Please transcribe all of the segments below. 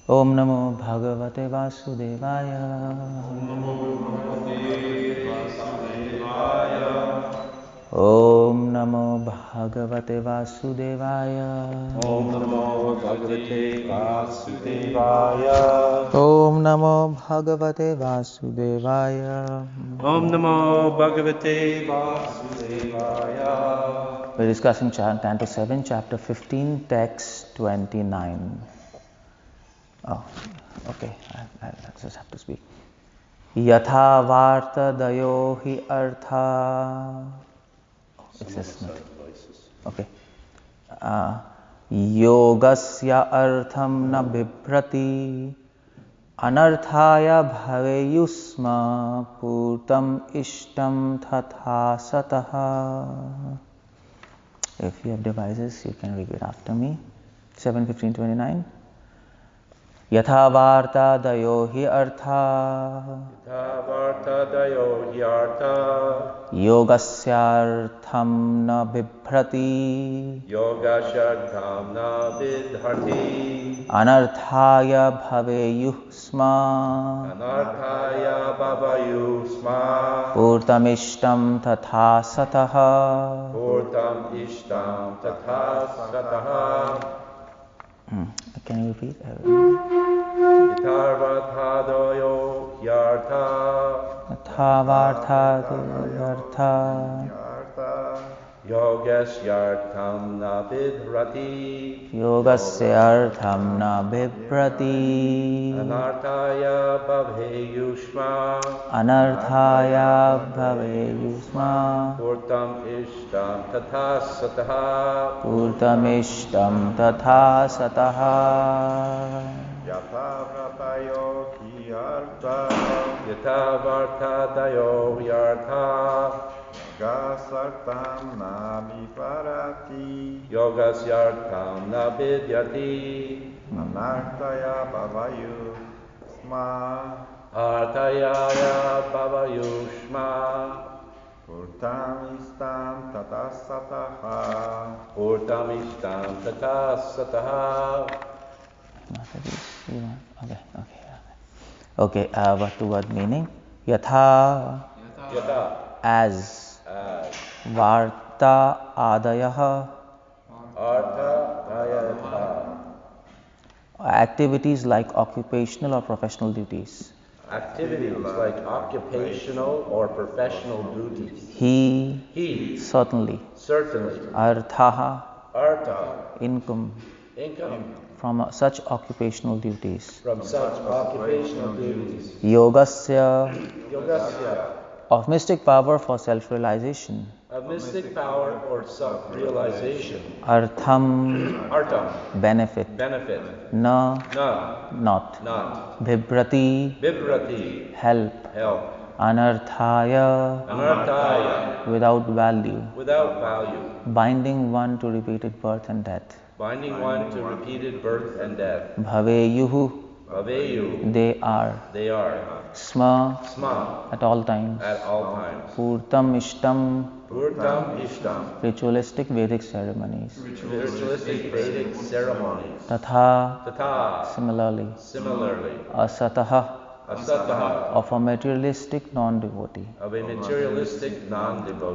Om Namo Bhagavate Vasudevaya. Om Namo Bhagavate Vasudevaya. Om Namo Bhagavate Vasudevaya. Om Namo Bhagavate Vasudevaya. Om Namo Bhagavate Vasudevaya. We're discussing Canto 7, Chapter 15, Text 29. Oh, okay, I just have to speak. Yatha varta dayo hi artha. Okay. Yogasya artham na bibrati anarthaya bhaveyusma purtam ishtam tatha sataha. If you have devices, you can repeat after me. 7:15:29. Yatha varta dayo hi artha. Yatha varta dayo hi artha. Yogasyartham na bibhrati. Yogasyartham na bidharti. Anarthaya bhaveyusma. Anarthaya bhavayusma. Purtam ishtam tatha sataha. Purtam ishtam tatha sataha. Can you repeat? Yatharvathadayo yartha. Yathavartha. Yogasyartham na bidhrati. Yogasyartham na bibhrati. Anarthaya bhaveyushma. Anarthaya bhaveyusma. Purtam ishtam tatha sataha. Purtam ishtam tatha sataha. Yathavratayo hiyartha. Yathavartadayo hiyartha. Yogasartam na viparati. Yogasyartam na vidyati. Anarthaya bhavayusma. Arthaya bhavayusma. Purtam ishtam tata sataha. Purtam ishtam tata sataha. Okay, word to word meaning. Yatha, as. Varta adayah, activities like occupational or professional duties. Activities like occupational or professional duties. He certainly. Artha, income. From such occupational duties. Yogasya, of mystic power for self-realization. Artham, benefit. Na, not. Bhibrati, help. Anarthaya, without value. Binding one to repeated birth and death. Bhaveyuhu, they are. Sma, at all times. Purtam ishtam, ritualistic Vedic ceremonies. Tatha, similarly. Asataha, of a materialistic non-devotee.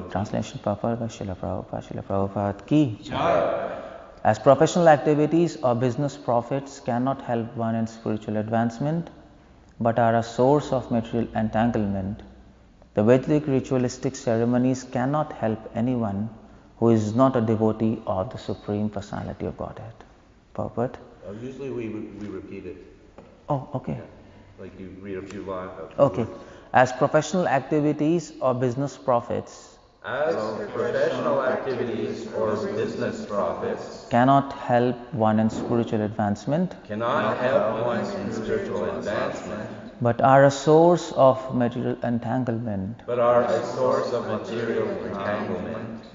Translation purport by Srila Prabhupada ki. As professional activities or business profits cannot help one in spiritual advancement, but are a source of material entanglement, the Vedic ritualistic ceremonies cannot help anyone who is not a devotee of the Supreme Personality of Godhead. Purport? Usually we repeat it. Oh, okay. Yeah. Like you read a few lines. Okay. As professional activities or business profits cannot help one in spiritual advancement, but are a source of material entanglement.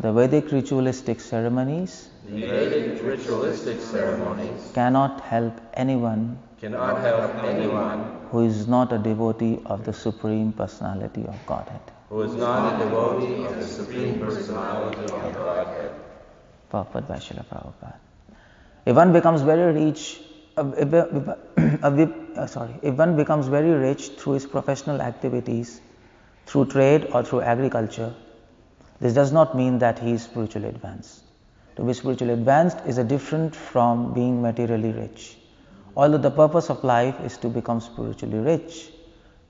The Vedic ritualistic ceremonies cannot help anyone who is not a devotee of the Supreme Personality of Godhead. Purport by Srila Prabhupada. If one becomes very rich, if one becomes very rich through his professional activities, through trade or through agriculture, this does not mean that he is spiritually advanced. To be spiritually advanced is a different from being materially rich. Although the purpose of life is to become spiritually rich,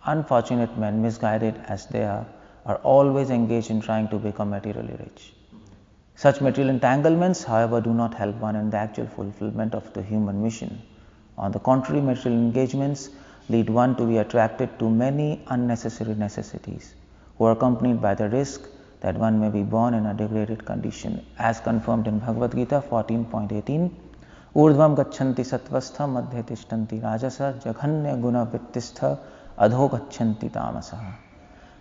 unfortunate men, misguided as they are always engaged in trying to become materially rich. Such material entanglements, however, do not help one in the actual fulfillment of the human mission. On the contrary, material engagements lead one to be attracted to many unnecessary necessities, who are accompanied by the risk that one may be born in a degraded condition, as confirmed in Bhagavad Gita 14.18. Urdhvam gachanti satvastha madhya tishtanti rajasa jaghanya guna vittistha adho gachanti tamasa.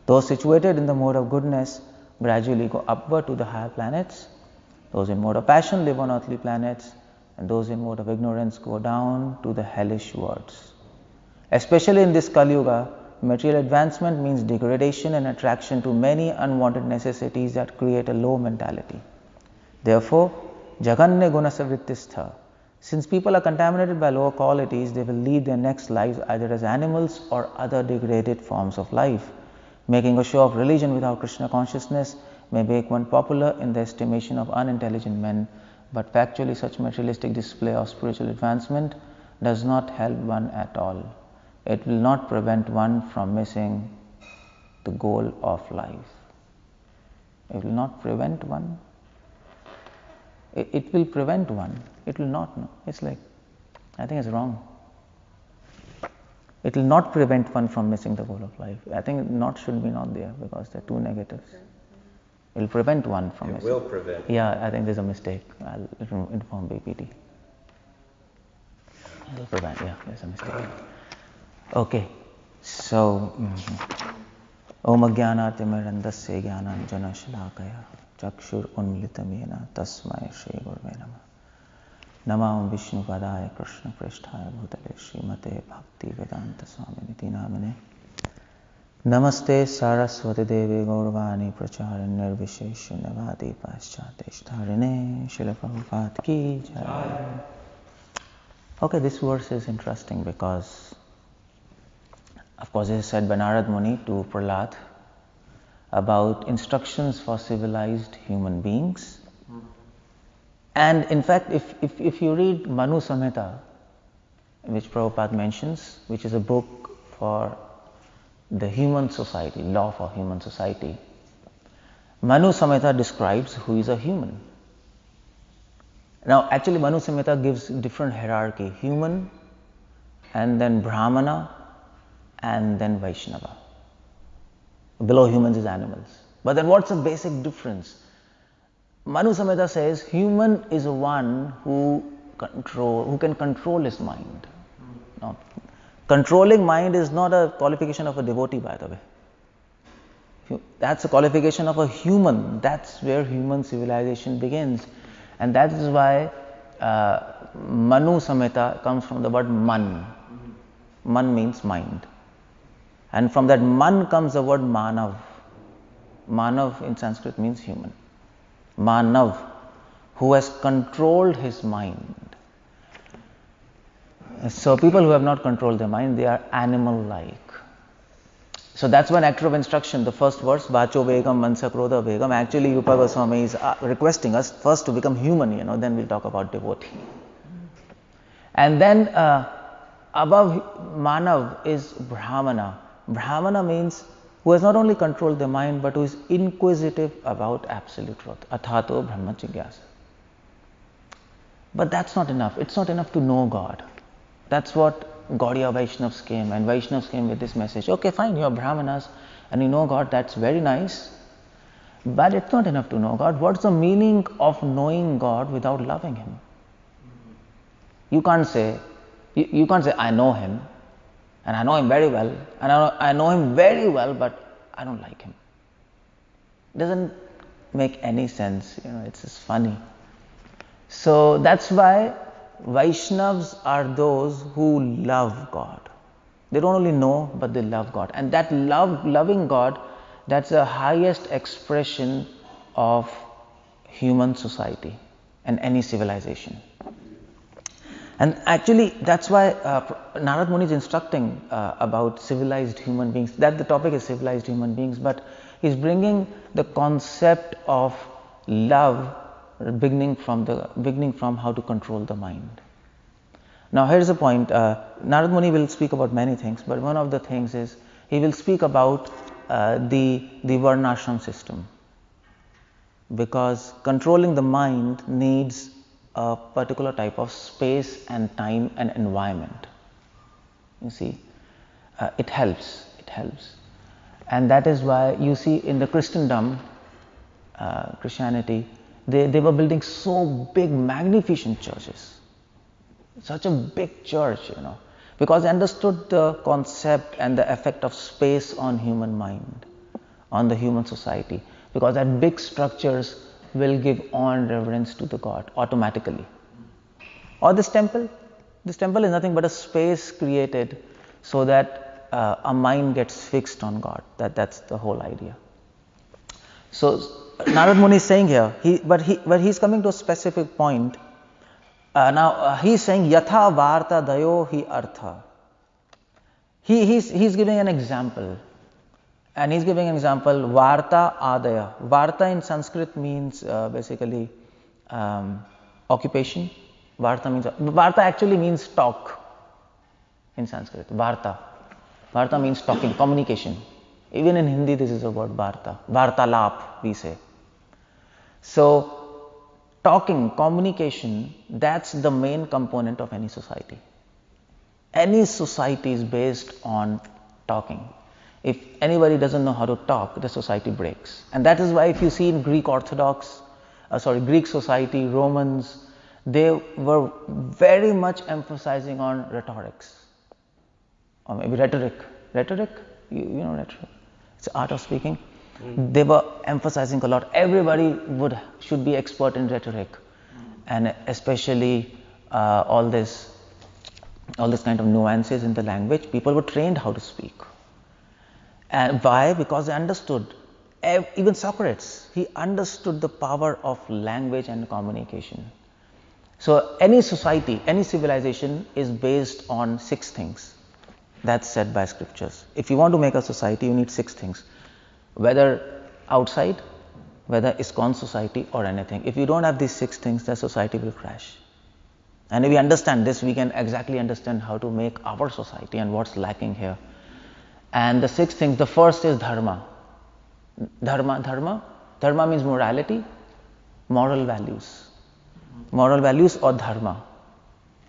Those situated in the mode of goodness gradually go upward to the higher planets. Those in mode of passion live on earthly planets, and those in mode of ignorance go down to the hellish worlds. Especially in this Kali Yuga, material advancement means degradation and attraction to many unwanted necessities that create a low mentality. Therefore, Jaganya Gunasa Vrittistha. Since people are contaminated by lower qualities, they will lead their next lives either as animals or other degraded forms of life. Making a show of religion without Krishna consciousness may make one popular in the estimation of unintelligent men, but factually such materialistic display of spiritual advancement does not help one at all. It will not prevent one from missing the goal of life. It will not prevent one. It will prevent one. It will not. No. It's like, I think it's wrong. It will not prevent one from missing the goal of life. I think not should be not there because they're two negatives. It will prevent one from missing. It will prevent. Yeah, I think there's a mistake. I'll inform BPT. It will prevent. Yeah, there's a mistake. Okay, so Om Ajnanatirmirandasya Jnananjana Shalakaya Chakshur Unmilitamena Tasmaya Shri Gurve Namah. Namah Vishnu Padaya Krishna Pristhaya Bhutale Srimate Bhaktivedanta Swami Namane. Namaste Saraswati Devi Gaurvani Pracharan Nirvishesha Navadi Paschate Shtarine Srila Prabhupada Ki Jai. Okay, this verse is interesting because, of course, it is said by Narad Muni to Prahlad about instructions for civilized human beings. And in fact, if you read Manu Samhita, which Prabhupada mentions, which is a book for the human society, law for human society, Manu Samhita describes who is a human. Now, actually, Manu Samhita gives different hierarchy: human, and then Brahmana, and then Vaishnava. Below humans is animals. But then what's the basic difference? Manu Samhita says human is one who can control his mind. Now, controlling mind is not a qualification of a devotee, by the way. That's a qualification of a human. That's where human civilization begins. And that is why Manu Samhita comes from the word man. Man means mind. And from that man comes the word manav. Manav in Sanskrit means human. Manav, who has controlled his mind. So people who have not controlled their mind, they are animal-like. So that's one actor of instruction. The first verse, Vacho Vegam Mansa Krodha Vegam. Actually, Rupa Goswami is requesting us first to become human, then we'll talk about devotee. And then above Manav is Brahmana. Brahmana means who has not only controlled the mind, but who is inquisitive about absolute truth. Athato Brahma Jigyasa. But that's not enough. It's not enough to know God. That's what Gaudiya Vaishnavas came, and Vaishnavas came with this message. Okay, fine, you're Brahmanas and you know God, that's very nice. But it's not enough to know God. What's the meaning of knowing God without loving Him? You can't say, I know Him, and I know Him very well, and I know Him very well, but I don't like Him. It doesn't make any sense, it's just funny. So that's why Vaishnavas are those who love God. They don't only know, but they love God. And that loving God, that's the highest expression of human society and any civilization. And actually, that's why Narad Muni is instructing about civilized human beings. That the topic is civilized human beings, but he's bringing the concept of love beginning from how to control the mind. Now, here's the point. Narad Muni will speak about many things, but one of the things is he will speak about the Varnashram system, because controlling the mind needs a particular type of space and time and environment. You see, it helps. And that is why you see in the Christendom, Christianity, they were building so big, magnificent churches. Such a big church, because they understood the concept and the effect of space on human mind, on the human society, because that big structures will give awe and reverence to the God automatically. Or this temple is nothing but a space created so that a mind gets fixed on God. That's the whole idea. So Narad Muni is saying here, but he's coming to a specific point. Now he's saying yatha varta dayo hi artha. He's giving an example. And he's giving an example, Varta Adaya. Varta in Sanskrit means basically occupation. Varta actually means talk in Sanskrit. Varta means talking, communication. Even in Hindi, this is a word, Varta. Vartalap, we say. So, talking, communication, that's the main component of any society. Any society is based on talking. If anybody doesn't know how to talk, the society breaks. And that is why if you see in Greek society, Romans, they were very much emphasizing on rhetorics. Or maybe rhetoric. Rhetoric? You know rhetoric. It's the art of speaking. They were emphasizing a lot. Everybody should be expert in rhetoric. And especially all this kind of nuances in the language, people were trained how to speak. And why? Because they understood, even Socrates, he understood the power of language and communication. So any society, any civilization is based on 6 things. That's said by scriptures. If you want to make a society, you need 6 things. Whether outside, whether ISKCON society or anything. If you don't have these 6 things, the society will crash. And if we understand this, we can exactly understand how to make our society and what's lacking here. And the 6 things, the first is dharma. Dharma means morality, moral values. Moral values or dharma.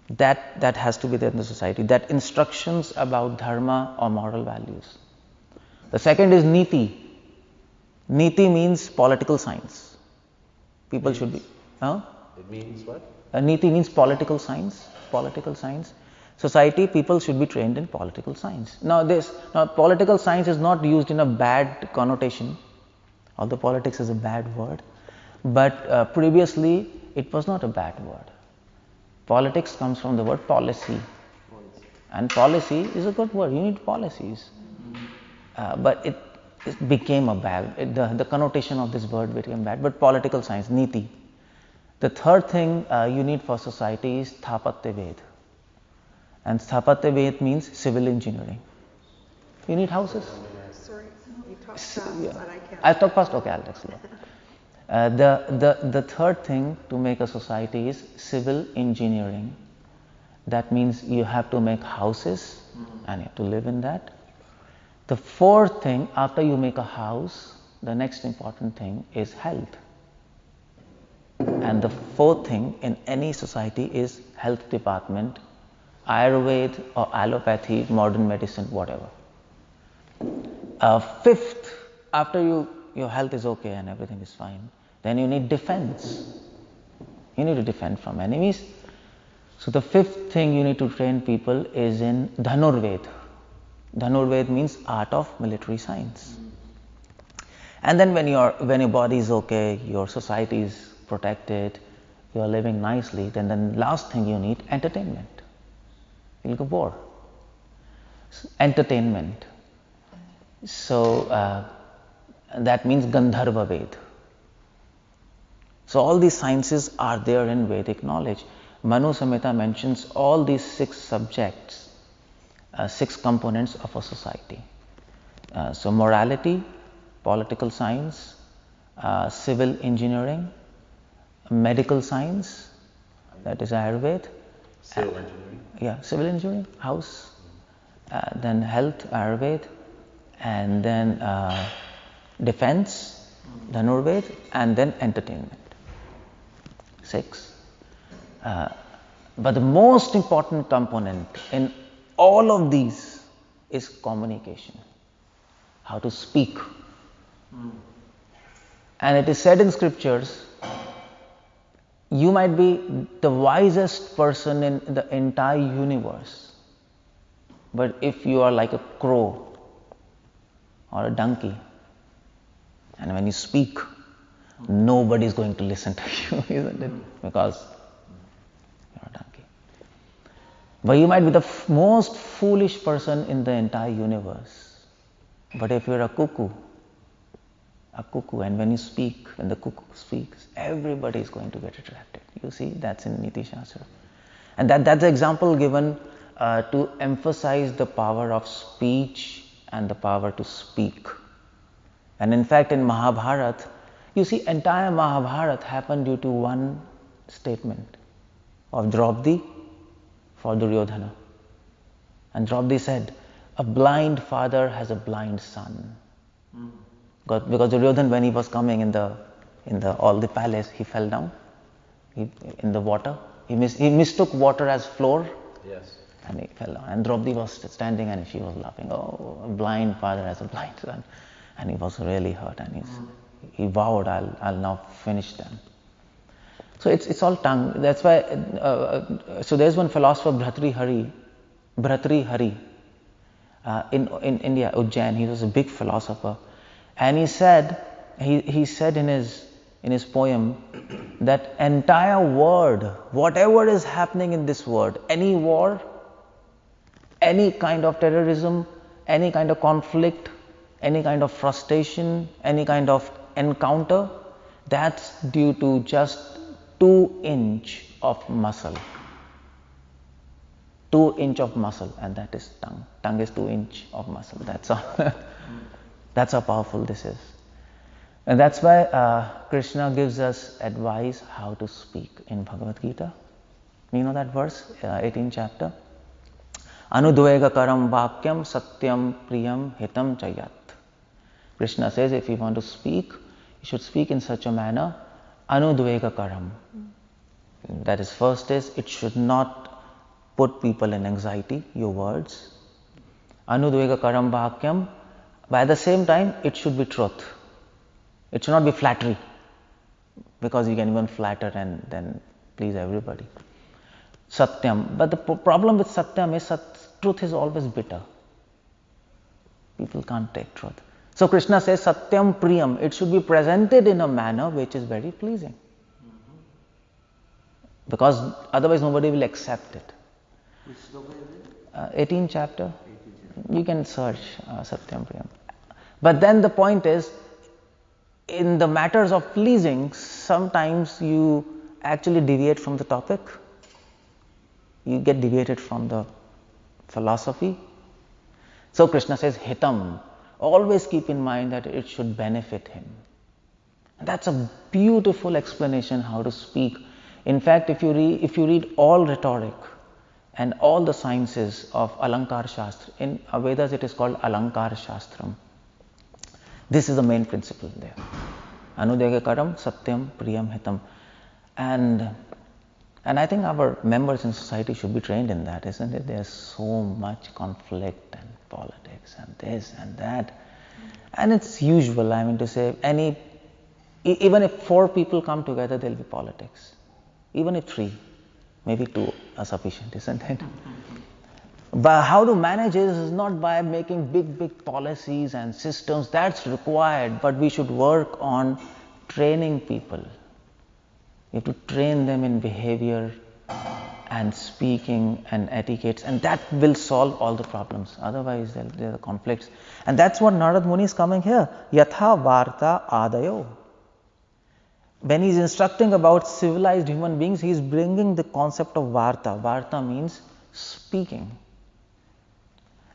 That has to be there in the society. That instructions about dharma or moral values. The second is niti. Niti means political science. People should be. It means what? Niti means political science. Political science. Society, people should be trained in political science. Now political science is not used in a bad connotation, although politics is a bad word, but previously it was not a bad word. Politics comes from the word policy, and policy is a good word. You need policies, but it became a bad. The connotation of this word became bad. But political science, niti. The third thing you need for society is Sthapatya Ved. And Sthapatya Ved means civil engineering. You need houses. Sorry, you talk fast, but I can't. I'll talk fast. Okay, I'll talk slow. The third thing to make a society is civil engineering. That means you have to make houses and you have to live in that. The fourth thing, after you make a house, the next important thing is health. And the fourth thing in any society is health department, Ayurveda or allopathy, modern medicine, whatever. Fifth, after your health is okay and everything is fine, then you need defense. You need to defend from enemies. So the fifth thing you need to train people is in Dhanurved. Dhanurved means art of military science. And then when your body is okay, your society is protected, you are living nicely, then the last thing you need, entertainment. You'll go bored. Entertainment. So that means Gandharva Ved. So all these sciences are there in Vedic knowledge. Manu Samhita mentions all these 6 subjects, 6 components of a society. So morality, political science, civil engineering, medical science, that is Ayurveda. Civil engineering. Civil engineering, house. Then health, Ayurveda. And then defense, Dhanurveda. And then entertainment. 6. But the most important component in all of these is communication. How to speak. And it is said in scriptures, you might be the wisest person in the entire universe, but if you are like a crow or a donkey, and when you speak, nobody is going to listen to you, isn't it? Because you're a donkey. But you might be the most foolish person in the entire universe, but if you're a cuckoo, and when you speak, when the cuckoo speaks, everybody is going to get attracted. You see, that's in Niti Shastra. And that's the example given to emphasize the power of speech and the power to speak. And in fact, in Mahabharata, you see, entire Mahabharata happened due to one statement of Draupadi for Duryodhana. And Draupadi said, a blind father has a blind son. Because Duryodhana, when he was coming in the all the palace, he fell down in the water. He mistook water as floor. Yes. And he fell down. And Draupadi was standing and she was laughing. Oh, a blind father has a blind son. And he was really hurt. And he vowed, I'll now finish them. So it's all tongue. That's why. So there's one philosopher, Bhartrihari, in India, Ujjain. He was a big philosopher. And he said in his poem that entire world, whatever is happening in this world, any war, any kind of terrorism, any kind of conflict, any kind of frustration, any kind of encounter, that's due to just 2 inch of muscle. 2 inch of muscle, and that is tongue. Tongue is 2 inch of muscle. That's all. That's how powerful this is. And that's why Krishna gives us advice how to speak in Bhagavad Gita. You know that verse, 18th chapter? Anudvega karam vakyam satyam priyam hitam chayat. Krishna says if you want to speak, you should speak in such a manner, anudvega karam. That is, first is, it should not put people in anxiety, your words. Anudvega karam vakyam. But at the same time, it should be truth. It should not be flattery, because you can even flatter and then please everybody. Satyam. But the problem with Satyam is truth is always bitter. People can't take truth. So Krishna says Satyam Priyam. It should be presented in a manner which is very pleasing. Because otherwise nobody will accept it. 18th chapter. You can search Satyam Priyam. But then the point is, in the matters of pleasing, sometimes you actually deviate from the topic. You get deviated from the philosophy. So Krishna says, hitam. Always keep in mind that it should benefit him. And that's a beautiful explanation how to speak. In fact, if you read all rhetoric and all the sciences of Alankar Shastra, in Vedas it is called Alankar Shastram. This is the main principle there. Anudega karam satyam priyam hitam. And I think our members in society should be trained in that, isn't it? There's so much conflict and politics and this and that. And it's usual, I mean to say, even if 4 people come together, there'll be politics. Even if 3, maybe 2 are sufficient, isn't it? But how to manage it is not by making big policies and systems. That's required, but we should work on training people. You have to train them in behavior and speaking and etiquettes, and that will solve all the problems. Otherwise, there are conflicts. And that's what Narad Muni is coming here. Yatha Varta Adayo. when he's instructing about civilized human beings, he's bringing the concept of varta. Varta means speaking.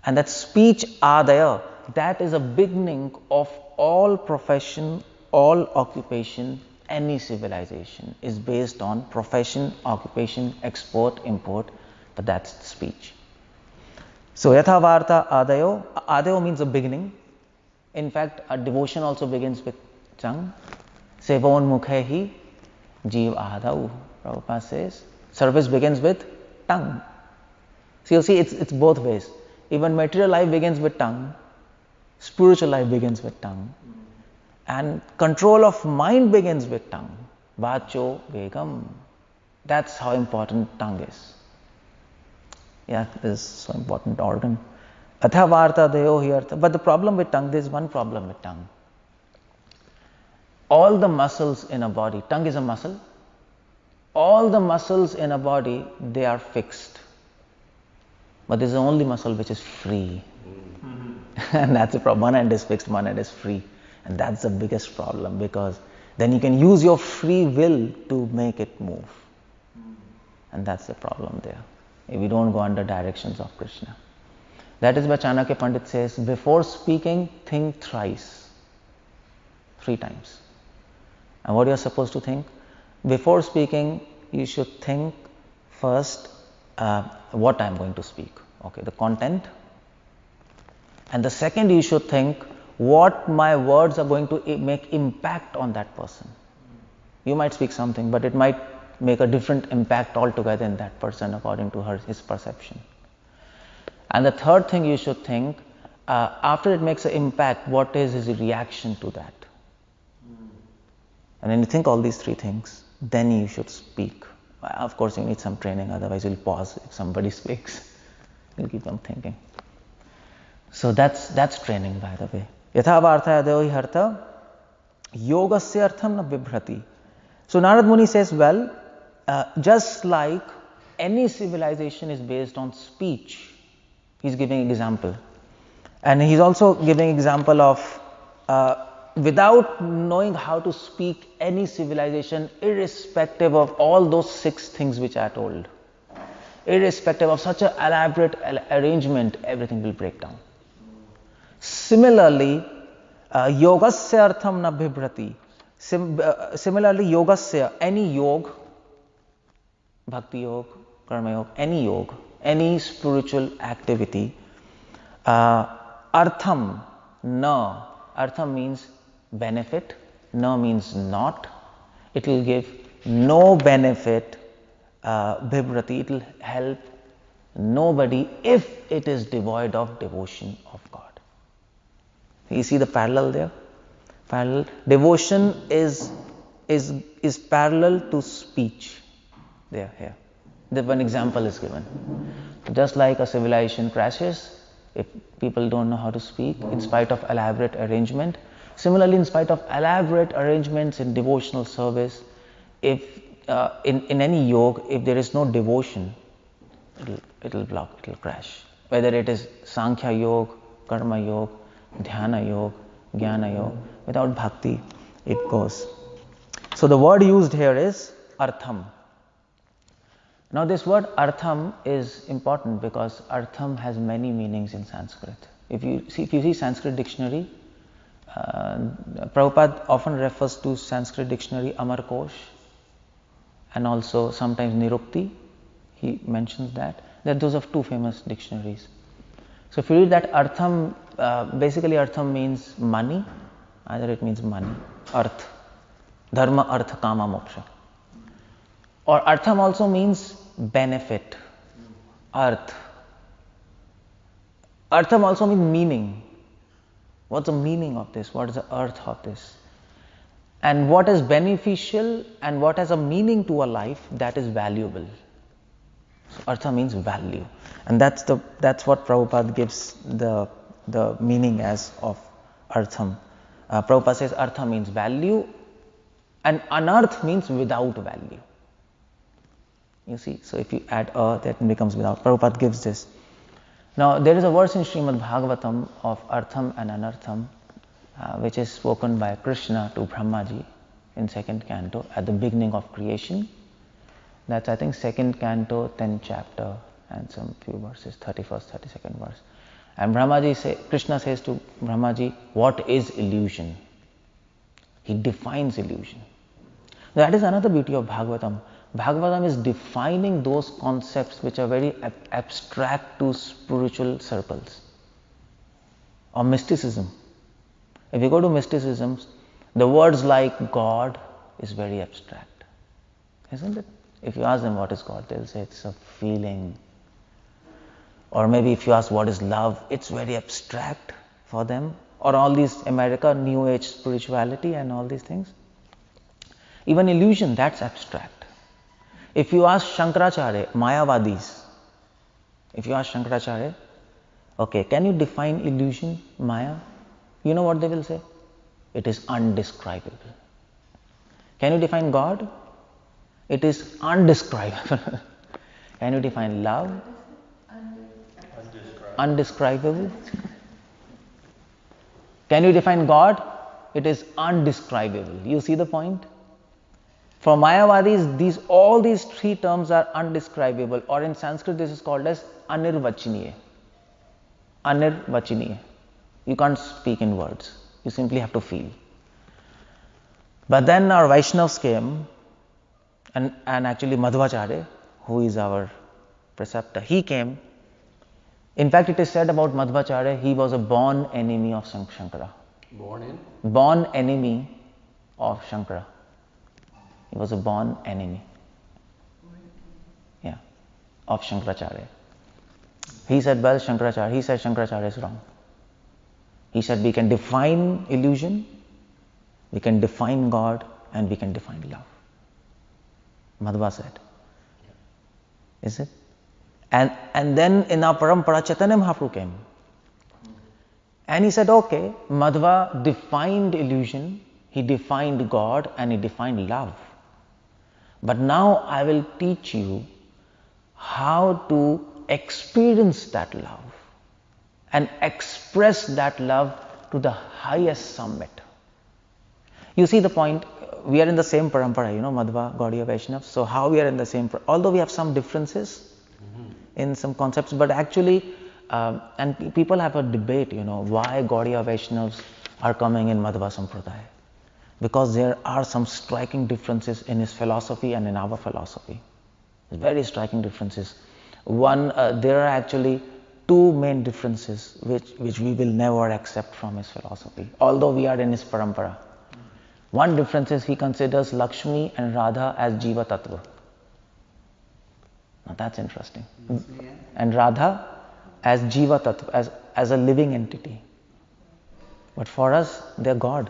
And that speech adaya, that is a beginning of all profession, all occupation, any civilization is based on profession, occupation, export, import, but that's speech. So yatha varta adayo, adayo means a beginning. In fact, a devotion also begins with tongue. Sevon mukhehi jeev adau. Prabhupada says, service begins with tongue. So you see, it's both ways. Even material life begins with tongue. Spiritual life begins with tongue. And control of mind begins with tongue. Vacho vegam. That's how important tongue is. Yeah, this is so important organ. Atha varta deyo hirta. But the problem with tongue, there's one problem with tongue. All the muscles in a body, tongue is a muscle. All the muscles in a body, they are fixed. But there's the only muscle which is free. And that's the problem. One end is fixed, one end is free. And that's the biggest problem, because then you can use your free will to make it move. And that's the problem there. If we don't go under directions of Krishna. That is why Chanakya Pandit says, before speaking, think thrice. 3 times. And what you're supposed to think? Before speaking, you should think first what I'm going to speak. Okay, the content. And the second, you should think what my words are going to make impact on that person. You might speak something, but it might make a different impact altogether in that person according to his perception. And the third thing you should think, after it makes an impact, what is his reaction to that? And when you think all these 3 things, then you should speak. Of course, you need some training, otherwise you'll pause if somebody speaks. You'll keep on thinking. So that's training, by the way. Yatha varta adayo harta yogasya artham na bibhrati. So Narad Muni says, well, just like any civilization is based on speech, he's giving example. And he's also giving example of without knowing how to speak, any civilization, irrespective of all those 6 things which I told, irrespective of such an elaborate arrangement, everything will break down. Similarly, yogasya artham na bibhrati. Similarly, yogasya, any yoga, bhakti yoga, karma yoga, any yoga, any spiritual activity, artham, na, artham means benefit, na means not. It will give no benefit, bibhrati, it will help nobody if it is devoid of devotion of God. You see the parallel there? Parallel. Devotion is parallel to speech. There, here. The one example is given. Just like a civilization crashes, if people don't know how to speak, in spite of elaborate arrangement. Similarly, in spite of elaborate arrangements in devotional service, if in any yoga, if there is no devotion, it'll block, it'll crash. Whether it is Sankhya yoga, Karma yoga, Dhyana yoga, Jnana yoga, without bhakti, it goes. So the word used here is artham. Now this word artham is important because artham has many meanings in Sanskrit. If you see Sanskrit dictionary, Prabhupada often refers to Sanskrit dictionary Amarkosh, and also sometimes Nirukti. He mentions that those are 2 famous dictionaries. So if you read that artham, basically artham means money. Either it means money, arth, dharma, artha, kama, moksha. Or artham also means benefit, arth. Artham also means meaning. What's the meaning of this? What is the earth of this? And what is beneficial and what has a meaning to a life, that is valuable. So artha means value. And that's what Prabhupada gives the meaning as of artham. Prabhupada says artha means value and anarth means without value. You see, so if you add that becomes without. Prabhupada gives this. Now there is a verse in Srimad Bhagavatam of artham and anartham which is spoken by Krishna to Brahmaji. in second canto at the beginning of creation. That's, I think, second canto, 10th chapter, and some few verses, 31st, 32nd verse. And Krishna says to Brahmaji, what is illusion? He defines illusion. That is another beauty of Bhagavatam. Bhagavatam is defining those concepts which are very abstract to spiritual circles. Or mysticism. If you go to mysticism, the words like God is very abstract. Isn't it? If you ask them what is God, they'll say it's a feeling. Or maybe if you ask what is love, it's very abstract for them. Or all these America, New Age spirituality and all these things. Even illusion, that's abstract. If you ask Shankaracharya, Mayavadis, if you ask Shankaracharya, okay, can you define illusion, Maya? You know what they will say? It is undescribable. Can you define God? It is undescribable. Can you define love? Undescribable. Can you define God? It is undescribable. You see the point? For Mayavadis, all these three terms are undescribable, or in Sanskrit this is called as anirvachaniya. Anirvachaniya. You can't speak in words. You simply have to feel. But then our Vaishnavas came, and actually Madhvacharya, who is our preceptor, he came. In fact, it is said about Madhvacharya, he was a born enemy of Shankara. Born enemy of Shankara. He was a born enemy. Yeah, of Shankaracharya. He said, well, Shankaracharya is wrong. He said, we can define illusion, we can define God, and we can define love. Madhva said. Is it? And then in our parampara, Chaitanya Mahaprabhu came. And he said, okay, Madhva defined illusion, he defined God, and he defined love. But now I will teach you how to experience that love and express that love to the highest summit. You see the point? We are in the same parampara, Madhva, Gaudiya, Vaishnava. So how we are in the same, although we have some differences in some concepts, but actually, and people have a debate, why Gaudiya Vaishnavas are coming in Madhva Sampradaya. Because there are some striking differences in his philosophy and in our philosophy. Very striking differences. One, there are actually two main differences which we will never accept from his philosophy, although we are in his parampara. One difference is he considers Lakshmi and Radha as Jiva Tattva. Now that's interesting. And Radha as Jiva Tattva, as a living entity. But for us, they're God.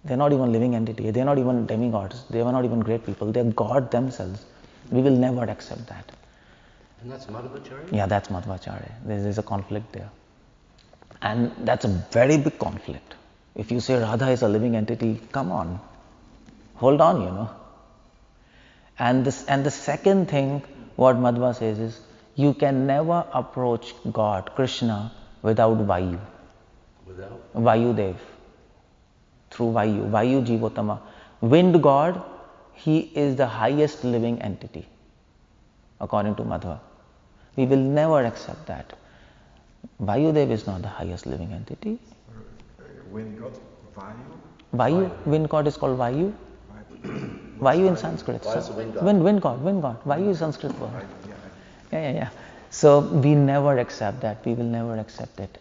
They're not even living entity. They're not even demigods. They were not even great people. They're God themselves. We will never accept that. And that's Madhvacharya? Yeah, that's Madhvacharya. There's a conflict there. And that's a very big conflict. If you say Radha is a living entity, come on. Hold on, And the second thing, what Madhva says is, you can never approach God, Krishna, without Vayu. Without? Vayudev. Through Vayu. Vayu Jivotama. Wind God, he is the highest living entity, according to Madhva. We will never accept that. Vayudev is not the highest living entity. Wind god, Vayu? Vayu, wind god is called Vayu. Vayu in Sanskrit. Why is the wind god? Wind god. Vayu is Sanskrit word. Yeah. So we never accept that. We will never accept it.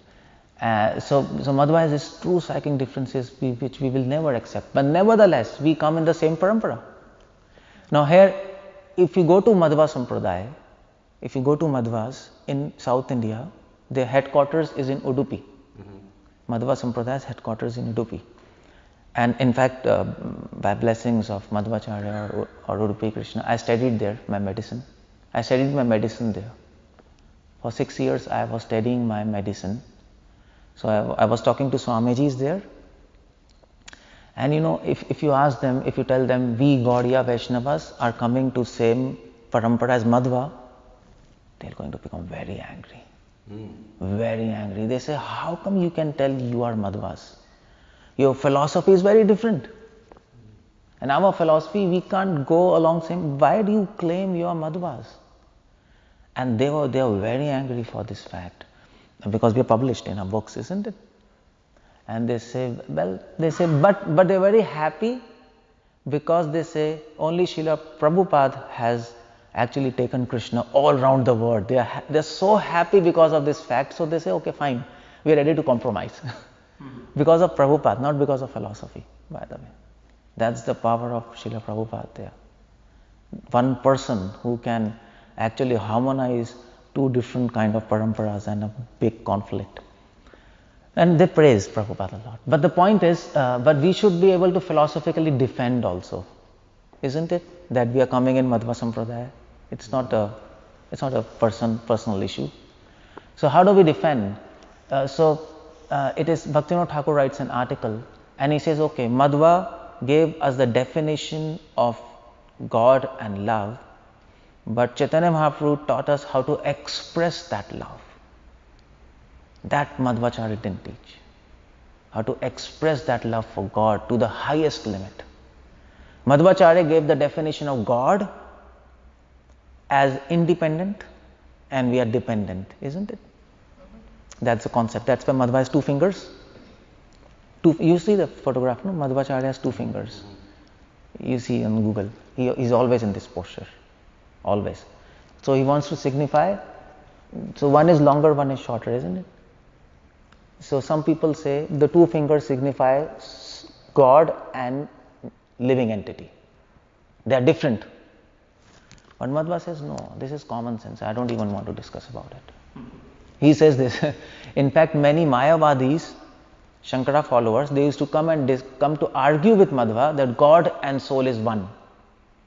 So Madhva has these true striking differences which we will never accept. But nevertheless, we come in the same parampara. Now here, if you go to Madhva Sampradaya, if you go to Madhvas in South India, their headquarters is in Udupi. Madhva Sampradaya's headquarters in Udupi. And in fact, by blessings of Madhvacharya or Udupi Krishna, I studied there my medicine. I studied my medicine there. For 6 years, I was studying my medicine. So I was talking to Swamijis there. And if you ask them, if you tell them, we Gaudiya Vaishnavas are coming to same parampara as Madhva, they're going to become very angry. Very angry. They say, how come you can tell you are Madhvas? Your philosophy is very different. And our philosophy, we can't go along saying, why do you claim you are Madhvas? And they are very angry for this fact, because we are published in our books, isn't it? And they say, but they're very happy because they say only Srila Prabhupada has actually taken Krishna all around the world. They're so happy because of this fact. So they say, okay, fine, we are ready to compromise. Because of Prabhupada, not because of philosophy, by the way. That's the power of Srila Prabhupada there. One person who can actually harmonize two different kind of paramparas and a big conflict. And they praise Prabhupada a lot. But the point is, but we should be able to philosophically defend also, isn't it? That we are coming in Madhva Sampradaya. It's not a personal issue. So how do we defend? It is Bhaktivinoda Thakur writes an article, and he says, okay, Madhva gave us the definition of God and love, but Chaitanya Mahaprabhu taught us how to express that love. That Madhvacharya didn't teach. How to express that love for God to the highest limit. Madhvacharya gave the definition of God as independent, and we are dependent, isn't it? That's the concept. That's why Madhva has two fingers. You see the photograph, no? Madhvacharya has two fingers. You see on Google. He's always in this posture. Always. So he wants to signify. So one is longer, one is shorter, isn't it? So some people say the two fingers signify God and living entity. They are different. But Madhva says, no, this is common sense. I don't even want to discuss about it. He says this. In fact, many Mayavadis, Shankara followers, they used to come to argue with Madhva that God and soul is one.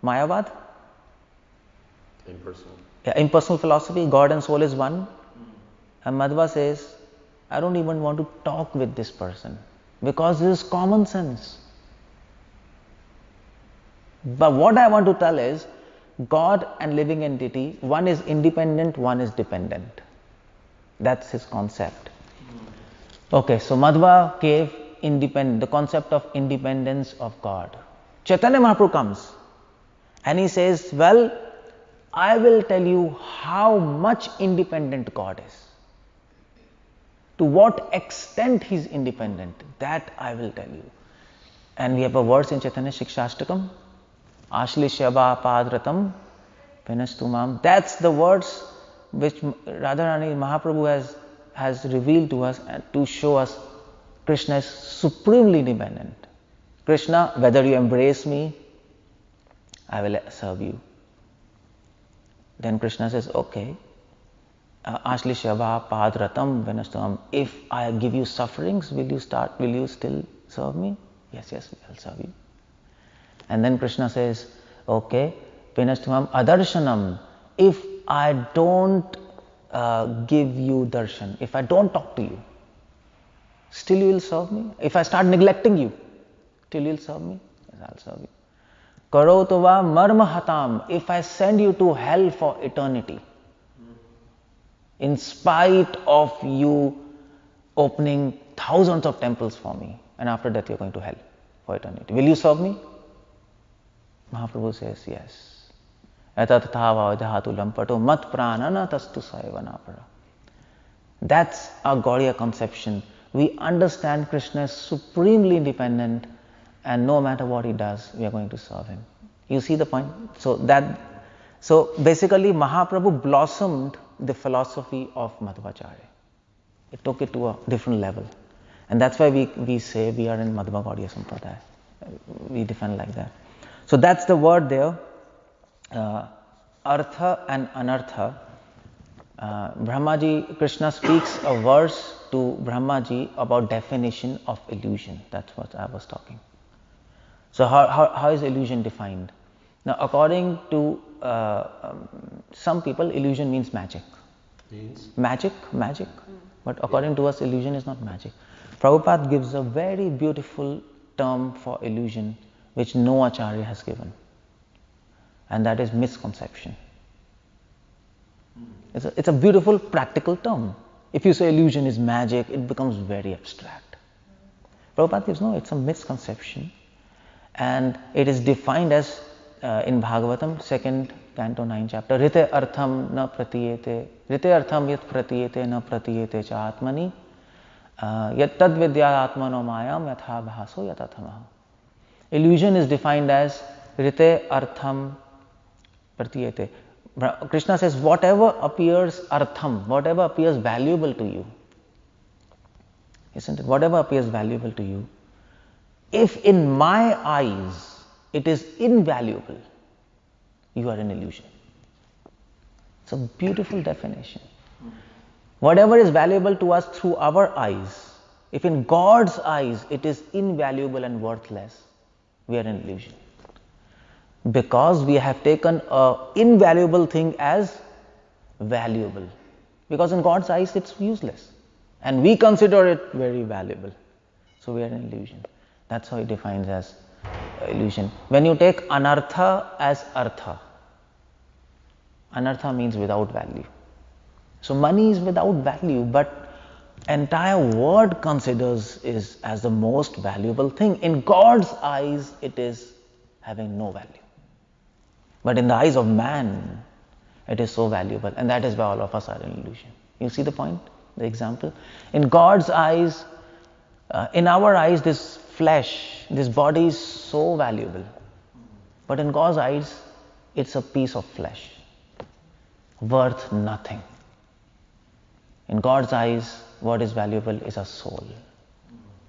Mayavad? Impersonal. Yeah, impersonal philosophy, God and soul is one. And Madhva says, I don't even want to talk with this person because this is common sense. But what I want to tell is, God and living entity, one is independent, one is dependent. That's his concept. Okay, so Madhva gave the concept of independence of God. Chaitanya Mahaprabhu comes and he says, well, I will tell you how much independent God is. To what extent he is independent, that I will tell you. And we have a verse in Chaitanya Shikshashtakam, Ashlishyabha Padratam Vinastumam. That's the words which Radharani Mahaprabhu has revealed to us and to show us Krishna is supremely independent. Krishna, whether you embrace me, I will serve you. Then Krishna says, okay, Ashlishyabha Padratam Vinastumam. If I give you sufferings, will you still serve me? Yes, I'll serve you. And then Krishna says, okay, Vinastumam Adarshanam. If I don't give you darshan, if I don't talk to you, still you will serve me? If I start neglecting you, still you will serve me? Yes, I'll serve you. Karotova marmahatam. If I send you to hell for eternity, in spite of you opening thousands of temples for me, and after that you're going to hell for eternity, will you serve me? Mahaprabhu says, yes. That's our Gaudiya conception. We understand Krishna is supremely independent, and no matter what he does, we are going to serve him. You see the point? So basically Mahaprabhu blossomed the philosophy of Madhvacharya. It took it to a different level. And that's why we say we are in Madhva Gaudiya Sampradaya. We define like that. So that's the word there. Artha and Anartha. Brahmaji, Krishna speaks a verse to Brahmaji about definition of illusion. That's what I was talking. So how is illusion defined? Now, according to some people, illusion means magic. Magic. But according to us, illusion is not magic. Prabhupada gives a very beautiful term for illusion, which no Acharya has given. And that is misconception. It's a beautiful practical term. If you say illusion is magic, it becomes very abstract. Prabhupada gives, no, it's a misconception. And it is defined as in Bhagavatam, 2nd canto 9th chapter, Rite artham na pratiyete, Rite artham yat pratiyete na pratiyete cha atmani, yat tad vidya atmano mayam yatha bhaso yatathamaha. Illusion is defined as Rite artham pratiyete. Krishna says, whatever appears artham, whatever appears valuable to you, isn't it? Whatever appears valuable to you, if in my eyes it is invaluable, you are an illusion. It's a beautiful definition. Whatever is valuable to us through our eyes, if in God's eyes it is invaluable and worthless, we are an illusion. Because we have taken an invaluable thing as valuable. Because in God's eyes it's useless. And we consider it very valuable. So we are an illusion. That's how it defines as illusion. When you take anartha as artha, anartha means without value. So money is without value, but entire world considers it as the most valuable thing. In God's eyes, it is having no value. But in the eyes of man, it is so valuable, and that is why all of us are an illusion. You see the point, the example? In God's eyes, in our eyes, this flesh, this body is so valuable. But in God's eyes, it's a piece of flesh, worth nothing. In God's eyes, what is valuable is a soul.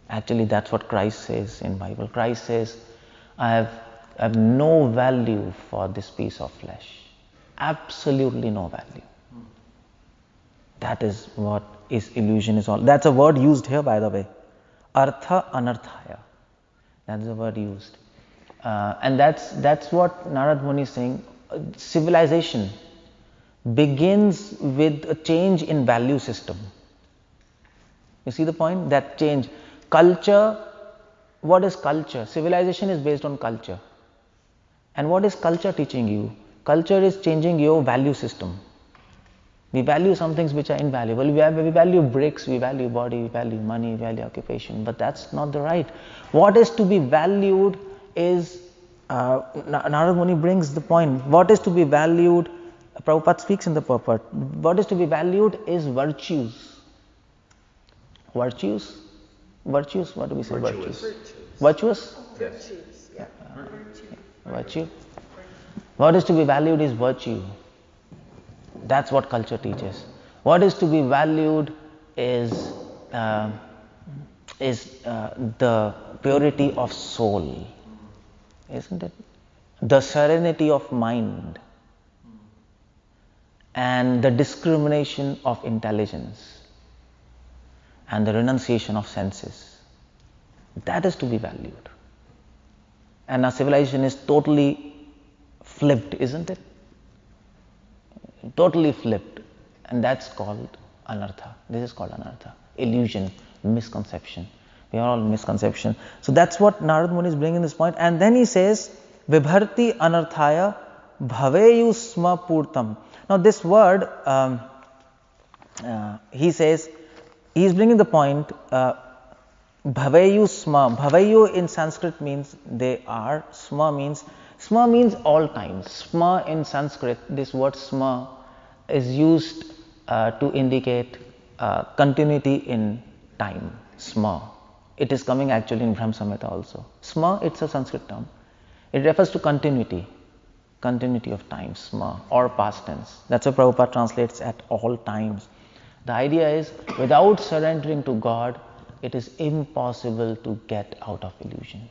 Actually, that's what Christ says in Bible. Christ says, I have no value for this piece of flesh. Absolutely no value. That is what is illusion is all. That's a word used here, by the way. Artha anarthaya. That's the word used. And that's what Narad Muni is saying. Civilization begins with a change in value system. You see the point? That change. Culture, what is culture? Civilization is based on culture. And what is culture teaching you? Culture is changing your value system. We value some things which are invaluable. We value bricks, we value body, we value money, we value occupation. But that's not the right. What is to be valued is, Narad Muni brings the point. What is to be valued, Prabhupada speaks in the purport. What is to be valued is virtues. Virtues? Virtues, what do we say? Virtues. Virtuous? Virtues, yeah. Virtue. What is to be valued is virtue. That's what culture teaches. What is to be valued is the purity of soul, isn't it? The serenity of mind and the discrimination of intelligence and the renunciation of senses. That is to be valued. And our civilization is totally flipped, isn't it? Totally flipped. And that's called anartha. This is called anartha. Illusion, misconception. We are all misconception. So that's what Narad Muni is bringing this point. And then he says, Vibharti anarthaya bhaveyu sma purtam. Now this word, he says, he is bringing the point, bhaveyu sma. Bhaveyu in Sanskrit means they are. Sma means all times. Sma in Sanskrit, this word sma is used to indicate continuity in time. Sma. It is coming actually in Brahma Samhita also. Sma, it's a Sanskrit term. It refers to continuity of time, sma, or past tense. That's what Prabhupada translates at all times. The idea is, without surrendering to God, it is impossible to get out of illusion.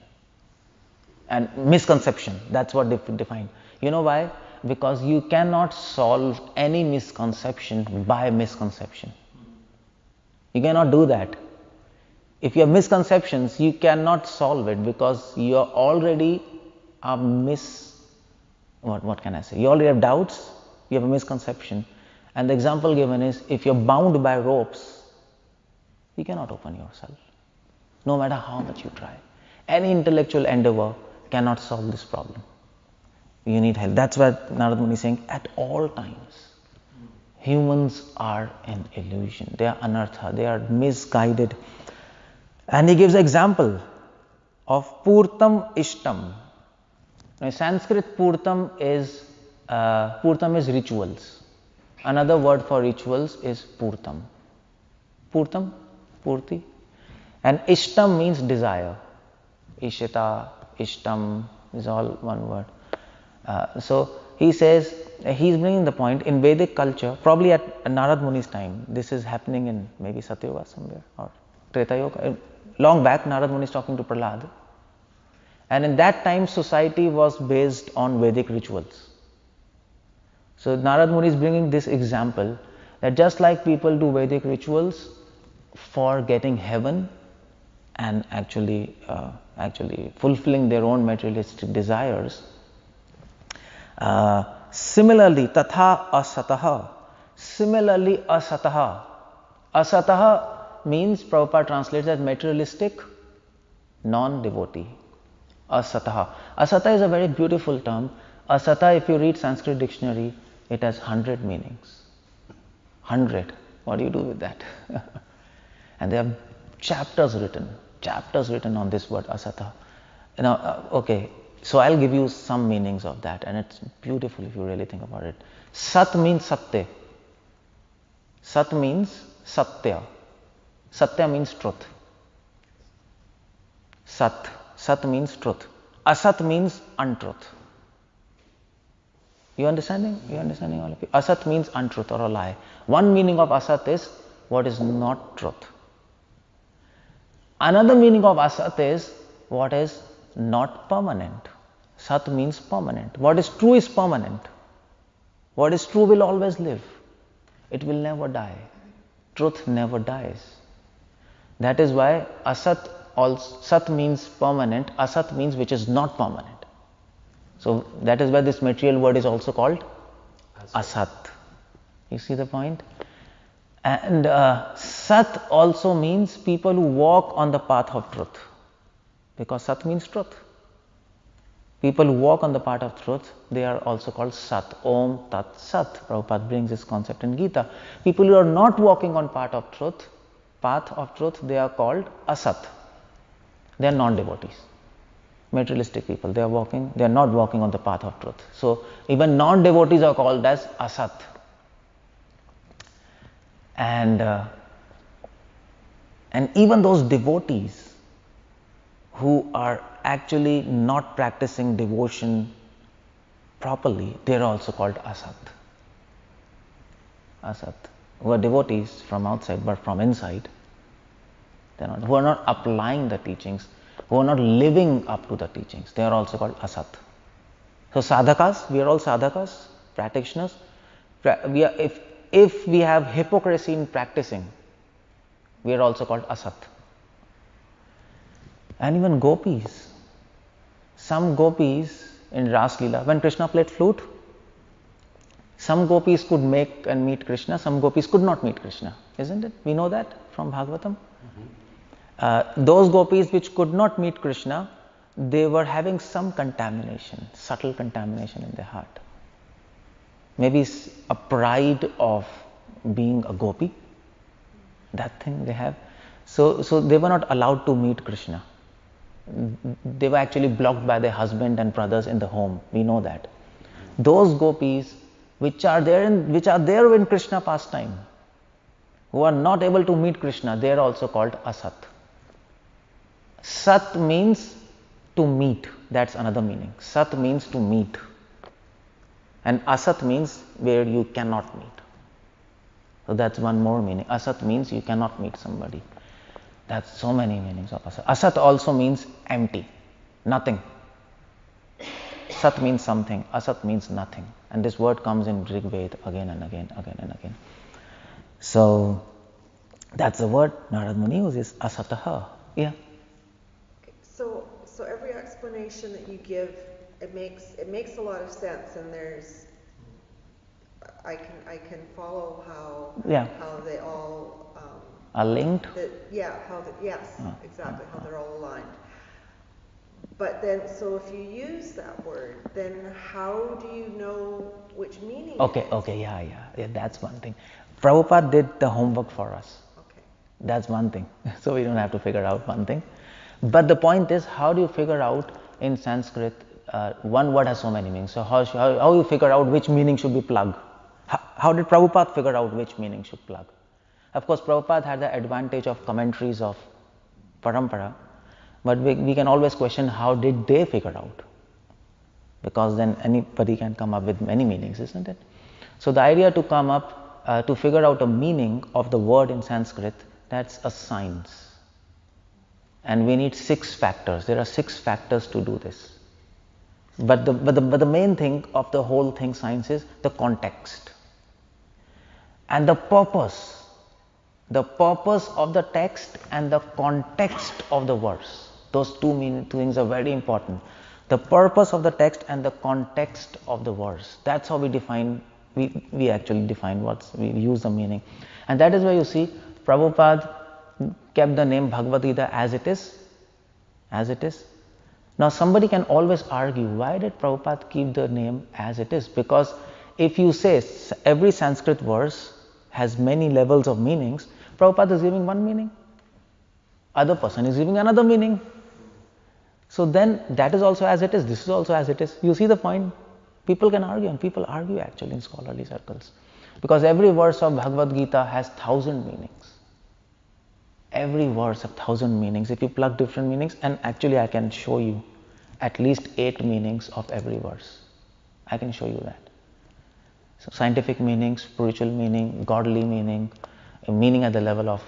And misconception, that's what they define. You know why? Because you cannot solve any misconception by misconception. You cannot do that. If you have misconceptions, you cannot solve it because you are already what can I say? You already have doubts, you have a misconception. And the example given is, if you're bound by ropes, you cannot open yourself, no matter how much you try. Any intellectual endeavor cannot solve this problem. You need help. That's what Narad Muni is saying. At all times, humans are in illusion. They are anartha. They are misguided. And he gives an example of Purtam Ishtam. Now, Sanskrit Purtam is rituals. Another word for rituals is Purtam. Purtam, Purti. And Ishtam means desire. Ishita, Ishtam is all one word. So he says, he's bringing the point in Vedic culture, probably at Narad Muni's time. This is happening in maybe Satyuga somewhere or Treta Yuga. Long back, Narad Muni is talking to Prahlad. And in that time, society was based on Vedic rituals. So Narad Muni is bringing this example that just like people do Vedic rituals for getting heaven and actually fulfilling their own materialistic desires, similarly, tatha asataha. Similarly, asataha. Asataha means, Prabhupada translates as materialistic non-devotee. Asataha. Asata is a very beautiful term. Asata, if you read Sanskrit dictionary, it has 100 meanings. 100. What do you do with that? And there are chapters written on this word asata. Now, okay, so I'll give you some meanings of that, and it's beautiful if you really think about it. Sat means satya. Sat means satya. Satya means truth. Sat means truth. Asat means untruth. You understanding? You understanding all of you? Asat means untruth or a lie. One meaning of asat is what is not truth. Another meaning of asat is what is not permanent. Sat means permanent. What is true is permanent. What is true will always live. It will never die. Truth never dies. That is why Sat means permanent, Asat means which is not permanent. So that is why this material world is also called Asat. You see the point? And Sat also means people who walk on the path of truth, because Sat means truth. People who walk on the path of truth, they are also called Sat. Om Tat Sat. Prabhupada brings this concept in Gita. People who are not walking on path of truth, they are called Asat. They are non-devotees. Materialistic people, they are not walking on the path of truth. So even non-devotees are called as Asat. And even those devotees who are actually not practicing devotion properly, they are also called Asat. Asat, who are devotees from outside but from inside, who are not applying the teachings, who are not living up to the teachings, they are also called Asat. So sadhakas, we are all sadhakas, practitioners. If we have hypocrisy in practicing, we are also called Asat. And even gopis. Some gopis in Ras Leela, when Krishna played flute, some gopis could make and meet Krishna, some gopis could not meet Krishna, isn't it? We know that from Bhagavatam. Those gopis which could not meet Krishna, they were having some contamination, subtle contamination in their heart. Maybe a pride of being a gopi, that thing they have. So they were not allowed to meet Krishna. They were actually blocked by their husband and brothers in the home. We know that. Those gopis which are there in Krishna pastime, who are not able to meet Krishna, they are also called Asat. Sat means to meet. That's another meaning. Sat means to meet. And Asat means where you cannot meet. So that's one more meaning. Asat means you cannot meet somebody. That's so many meanings of Asat. Asat also means empty, nothing. Sat means something, Asat means nothing. And this word comes in Rig Veda again and again. So that's the word Narad Muni uses, Asataha. Yeah. So every explanation that you give, it makes a lot of sense, and I can follow how they all are linked. Exactly how they're all aligned. But then, so if you use that word, then how do you know which meaning? Okay, yeah. That's one thing. Prabhupada did the homework for us. Okay. That's one thing. So we don't have to figure out one thing. But the point is, how do you figure out in Sanskrit, one word has so many meanings. So how you figure out which meaning should be plugged? How did Prabhupada figure out which meaning should plug? Of course, Prabhupada had the advantage of commentaries of Parampara, but we can always question how did they figure out? Because then anybody can come up with many meanings, isn't it? So the idea to come up, to figure out a meaning of the word in Sanskrit, that's a science. And we need 6 factors. There are 6 factors to do this. But the main thing of the whole thing, science, is the context. And the purpose of the text and the context of the verse. Those two things are very important. The purpose of the text and the context of the verse. That's how we define, we actually define we use the meaning. And that is why you see Prabhupada kept the name Bhagavad Gita as it is. As it is. Now somebody can always argue, why did Prabhupada keep the name as it is? Because if you say every Sanskrit verse has many levels of meanings, Prabhupada is giving one meaning, other person is giving another meaning. So then that is also as it is, this is also as it is. You see the point? People can argue, and people argue actually in scholarly circles. Because every verse of Bhagavad Gita has 1,000 meanings. Every verse has 1,000 meanings. If you plug different meanings, and actually I can show you at least 8 meanings of every verse. I can show you that. So scientific meaning, spiritual meaning, godly meaning, a meaning at the level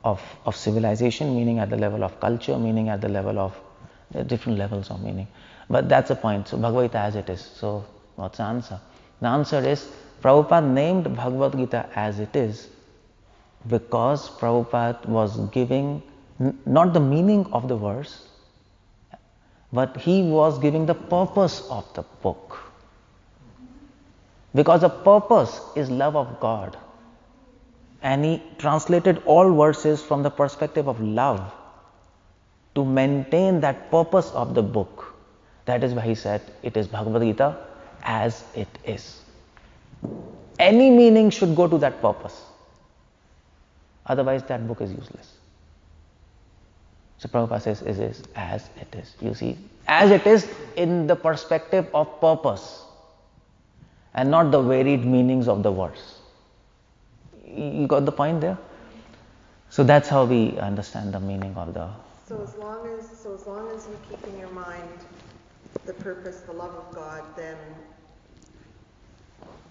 of civilization, meaning at the level of culture, meaning at the level of different levels of meaning. But that's the point. So Bhagavad Gita as it is. So what's the answer? The answer is Prabhupada named Bhagavad Gita as it is because Prabhupada was giving not the meaning of the verse, but he was giving the purpose of the book. Because the purpose is love of God. And he translated all verses from the perspective of love to maintain that purpose of the book. That is why he said it is Bhagavad Gita as it is. Any meaning should go to that purpose. Otherwise that book is useless. So Prabhupada says it is as it is. You see, as it is in the perspective of purpose and not the varied meanings of the verse. You got the point there? So that's how we understand the meaning of the... So as long as you keep in your mind the purpose, the love of God, then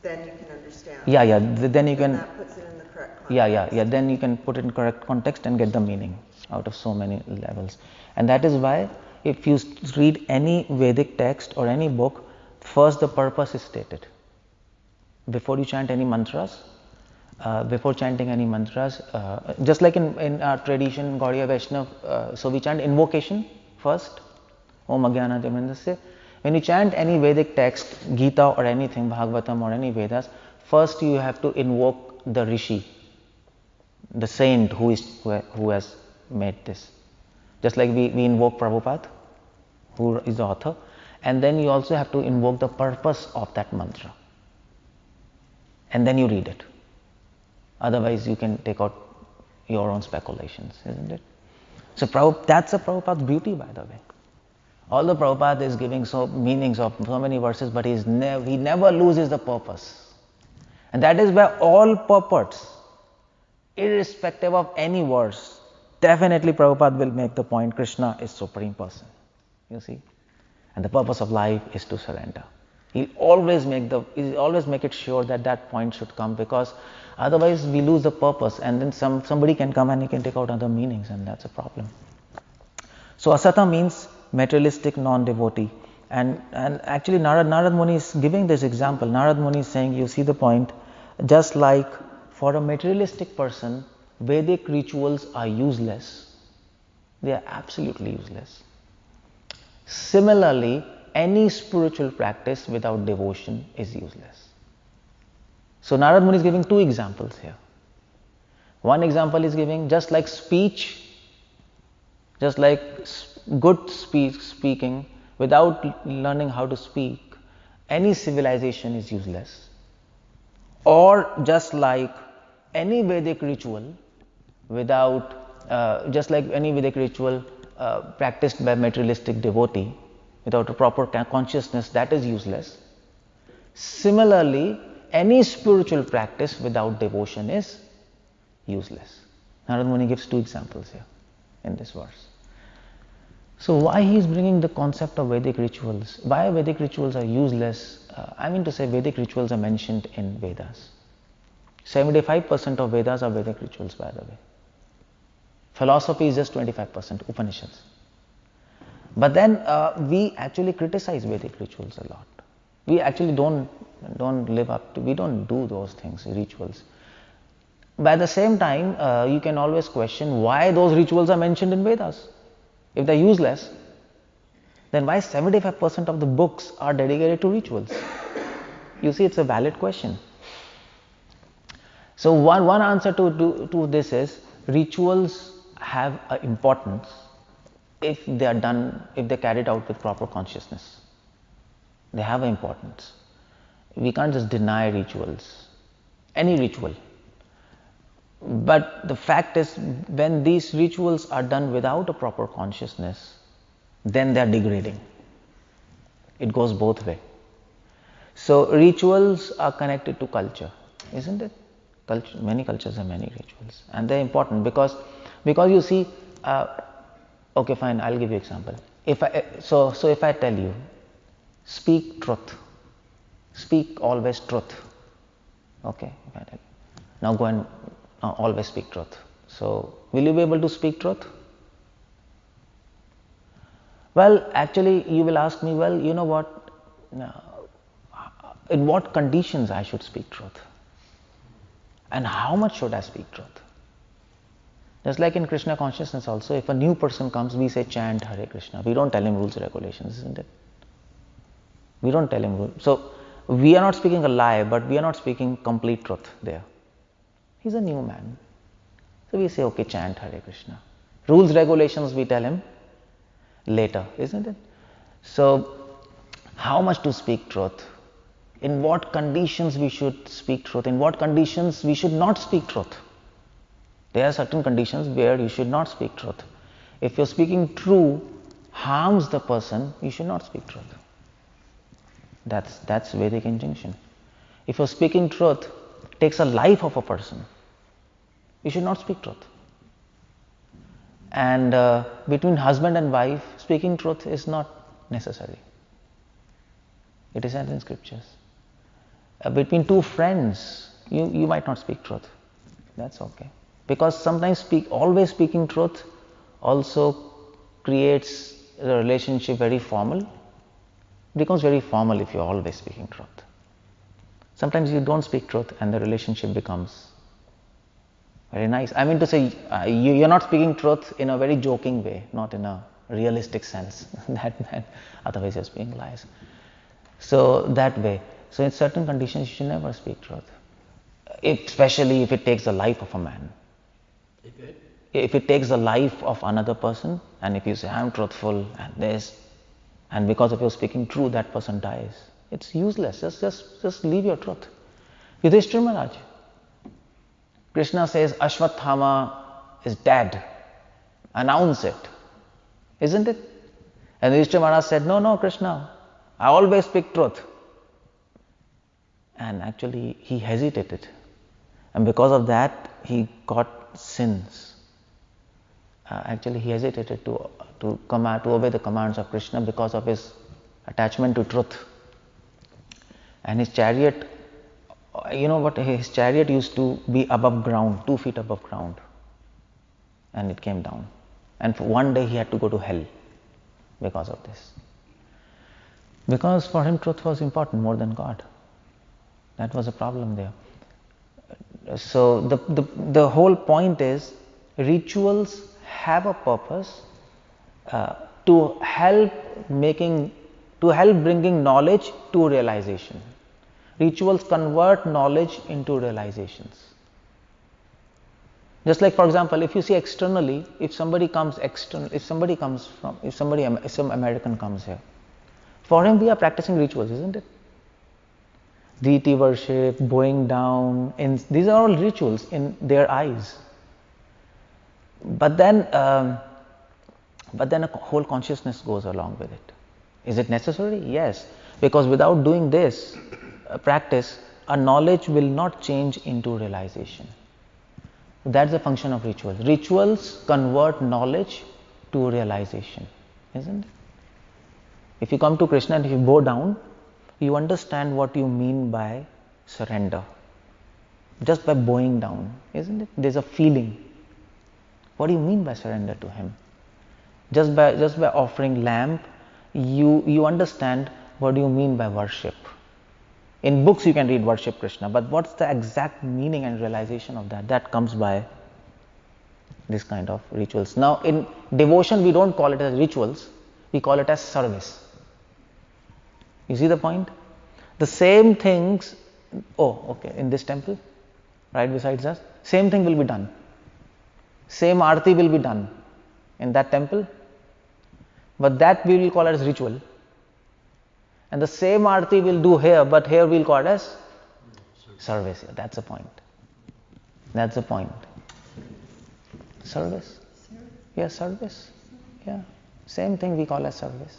you can understand. Yeah. Then you can... That puts it in the correct context. Yeah. Then you can put it in correct context and get the meaning out of so many levels. And that is why if you read any Vedic text or any book, first the purpose is stated. Before you chant any mantras, just like in our tradition, Gaudiya Vaishnava, so we chant invocation first. Om Ajnana Timandasya. When you chant any Vedic text, Gita or anything, Bhagavatam or any Vedas, first you have to invoke the Rishi, the saint who has made this. Just like we invoke Prabhupada, who is the author, and then you also have to invoke the purpose of that mantra. And then you read it. Otherwise you can take out your own speculations, isn't it? So that's a Prabhupada's beauty, by the way. Although Prabhupada is giving so meanings of so many verses, but he never loses the purpose. And that is where all purports, irrespective of any verse, definitely Prabhupada will make the point Krishna is Supreme Person. You see? And the purpose of life is to surrender. He'll always make it sure that point should come, because otherwise we lose the purpose, and then somebody can come and he can take out other meanings, and that's a problem. So asata means materialistic non-devotee. And actually Narad Muni is giving this example. Narad Muni is saying, you see the point, just like for a materialistic person, Vedic rituals are useless. They are absolutely useless. Similarly, any spiritual practice without devotion is useless. So Narad Muni is giving 2 examples here. One example is giving, just like speech, just like good speaking, without learning how to speak, any civilization is useless. Or just like any Vedic ritual, practiced by materialistic devotee without a proper consciousness, that is useless. Similarly, any spiritual practice without devotion is useless. Narad Muni gives two examples here in this verse. So why he is bringing the concept of Vedic rituals? Why Vedic rituals are useless? I mean to say Vedic rituals are mentioned in Vedas. 75% of Vedas are Vedic rituals, by the way. Philosophy is just 25%, Upanishads. But then we actually criticize Vedic rituals a lot. We actually don't live up to, we don't do those things, rituals. But at the same time, you can always question why those rituals are mentioned in Vedas. If they're useless, then why 75% of the books are dedicated to rituals? You see, it's a valid question. So one answer to this is, rituals have an importance if they are done, if they're carried out with proper consciousness. They have an importance. We can't just deny rituals, any ritual. But the fact is, when these rituals are done without a proper consciousness, then they are degrading. It goes both ways. So rituals are connected to culture, isn't it? Many cultures have many rituals, and they're important because you see. Okay, fine. I'll give you an example. If I tell you, speak truth, speak always truth. Okay, if I tell you, now go and always speak truth. So, will you be able to speak truth? Well, actually, you will ask me, well, you know what? In what conditions I should speak truth? And how much should I speak truth? Just like in Krishna Consciousness also, if a new person comes, we say chant Hare Krishna. We don't tell him rules, regulations, isn't it? We don't tell him rules. So, we are not speaking a lie, but we are not speaking complete truth there. He's a new man. So, we say, okay, chant Hare Krishna. Rules, regulations, we tell him later, isn't it? So, how much to speak truth? In what conditions we should speak truth? In what conditions we should not speak truth? There are certain conditions where you should not speak truth. If you're speaking true harms the person, you should not speak truth. That's Vedic injunction. If you're speaking truth takes a life of a person, you should not speak truth. And between husband and wife, speaking truth is not necessary. It is said in scriptures. Between two friends, you might not speak truth. That's okay. Because sometimes always speaking truth also creates the relationship very formal. It becomes very formal if you're always speaking truth. Sometimes you don't speak truth and the relationship becomes very nice. I mean to say, you're not speaking truth in a very joking way, not in a realistic sense. that otherwise you're speaking lies. So that way. So in certain conditions you should never speak truth. Especially if it takes the life of a man. If it takes the life of another person, and if you say, I'm truthful and this, and because of your speaking true, that person dies. It's useless. Just leave your truth. Yudhishthira Maharaj. Krishna says, Ashwatthama is dead. Announce it. Isn't it? And Yudhishthira Maharaj said, no, Krishna, I always speak truth. And actually, he hesitated. And because of that, he got sins. Actually, he hesitated to obey the commands of Krishna because of his attachment to truth. And his chariot, you know what, his chariot used to be above ground, 2 feet above ground. And it came down. And for one day he had to go to hell because of this. Because for him truth was important more than God. That was a problem there. So the whole point is, rituals have a purpose to help bringing knowledge to realization. Rituals convert knowledge into realizations. Just like, for example, if you see externally, if some American comes here, for him we are practicing rituals, isn't it? Deity worship, bowing down, these are all rituals in their eyes. But then But then a whole consciousness goes along with it. Is it necessary? Yes. Because without doing this practice, our knowledge will not change into realization. That's the function of rituals. Rituals convert knowledge to realization, isn't it? If you come to Krishna and if you bow down, you understand what you mean by surrender. Just by bowing down, isn't it? There's a feeling. What do you mean by surrender to Him? Just by offering lamp, you understand what do you mean by worship. In books you can read worship Krishna, but what's the exact meaning and realization of that? That comes by this kind of rituals. Now in devotion we don't call it as rituals, we call it as service. You see the point? The same things, in this temple, right besides us, same thing will be done. Same arti will be done in that temple, but that we will call it as ritual. And the same arti we'll do here, but here we'll call it as service. That's the point. That's the point. Service. Yeah, service. Yeah. Same thing we call as service.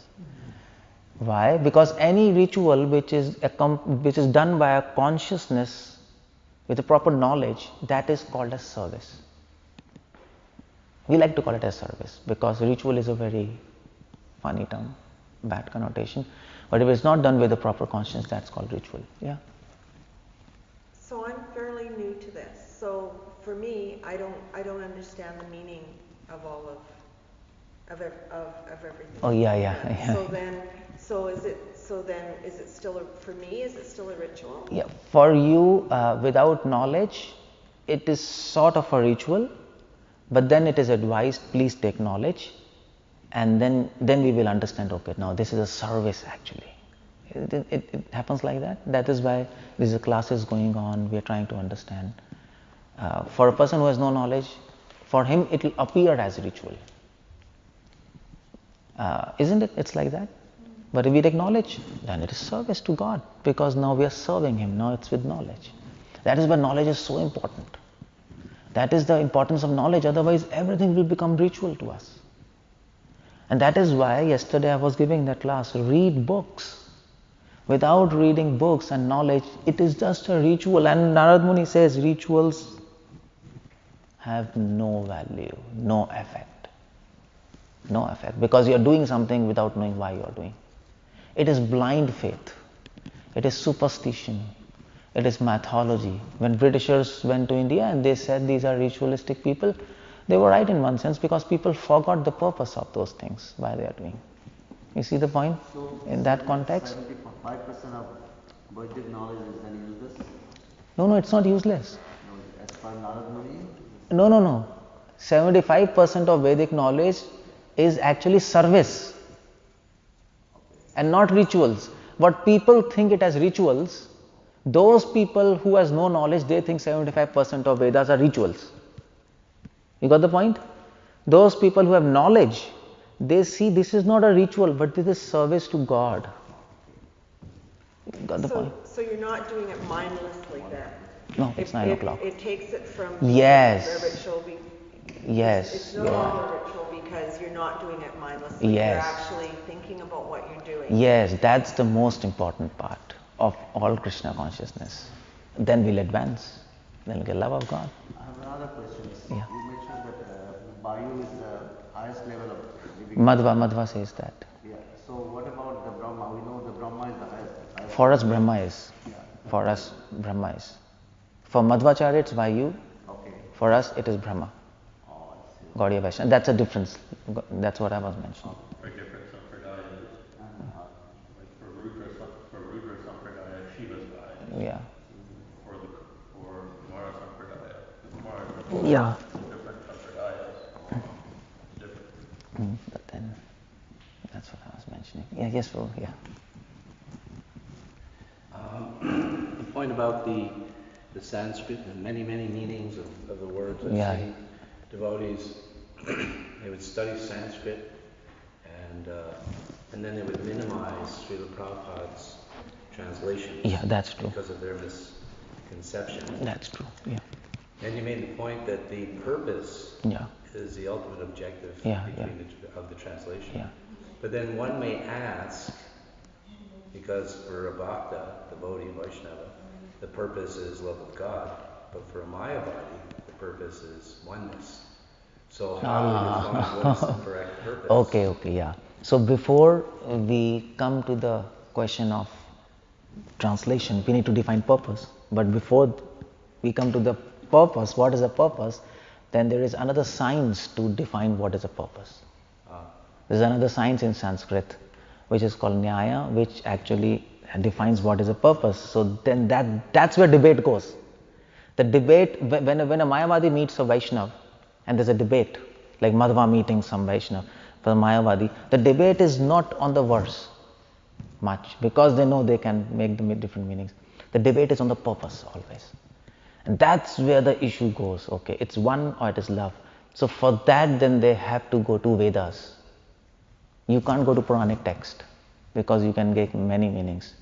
Why? Because any ritual which is done by a consciousness with a proper knowledge, that is called as service. We like to call it as service because ritual is a very funny term, bad connotation. But if it's not done with the proper consciousness, that's called ritual. Yeah. So I'm fairly new to this. So for me, I don't understand the meaning of all of everything. Oh yeah. So is it still for me? Is it still a ritual? Yeah. For you, without knowledge, it is sort of a ritual, but then it is advised, please take knowledge, and then we will understand. Okay, now this is a service actually. It happens like that. That is why these classes going on. We are trying to understand. For a person who has no knowledge, for him it will appear as ritual. Isn't it? It's like that. But if we take knowledge, then it is service to God because now we are serving Him. Now it's with knowledge. That is why knowledge is so important. That is the importance of knowledge. Otherwise, everything will become ritual to us. And that is why yesterday I was giving that class. Read books. Without reading books and knowledge, it is just a ritual. And Narad Muni says rituals have no value, no effect. No effect. Because you are doing something without knowing why you are doing. It is blind faith. It is superstition. It is mythology. When Britishers went to India and they said these are ritualistic people, they were right in one sense because people forgot the purpose of those things, why they are doing. You see the point in that context? 75% of Vedic knowledge is then useless? No, it's not useless. No, as per Narad Muni? No. 75% of Vedic knowledge is actually service and not rituals. What people think it as rituals, those people who has no knowledge, they think 75% of Vedas are rituals. You got the point? Those people who have knowledge, they see this is not a ritual, but this is service to God. You got the point? So you're not doing it mindlessly then? No, it's 9 o'clock. It takes it from Yes. the ritual. Yes. It's no longer ritual because you're not doing it mindlessly. Yes. You're actually thinking about what you're doing. Yes, that's the most important part of all Krishna consciousness. Then we'll advance. Then we'll get love of God. I have another question. Yeah. You mentioned that Vayu is the highest level of living. Madhva says that. Yeah. So what about the Brahma? We know the Brahma is the highest. For us, Brahma is. Yeah. For us, Brahma is. For Madhvacharya, it's Vayu. Okay. For us, it is Brahma. Oh, I see. Gaudiya Vaishnava. That's a difference. That's what I was mentioning. For different sampradayas. Like for Rudra Sampradaya, Shiva's guy. Yeah. For Kumara Sampradaya, Yeah. different sampradayas. Different. But then, that's what I was mentioning. Yeah, yes, bro. Yeah. The point about the Sanskrit and many meanings of the words. I've seen devotees, they would study Sanskrit and then they would minimize Srila Prabhupada's translation. Yeah, that's true. Because of their misconception. That's true. Yeah. Then you made the point that the purpose is the ultimate objective of the translation. Yeah. But then one may ask, because for a Bhakta, devotee, Vaishnava, the purpose is love of God, but for a Mayavadi, the purpose is oneness. So how do we define what is the correct purpose? Okay, yeah. So before we come to the question of translation, we need to define purpose. But before we come to the purpose, what is a purpose, then there is another science to define what is a purpose. There is another science in Sanskrit which is called Nyaya, which actually defines what is a purpose. So then that's where debate goes. The debate, when a Mayavadi meets a Vaishnava, and there's a debate, like Madhva meeting some Vaishnava, for the Mayavadi, the debate is not on the verse much, because they know they can make the different meanings. The debate is on the purpose always. And that's where the issue goes. Okay, it's one or it is love. So for that, then they have to go to Vedas. You can't go to Puranic text, because you can get many meanings.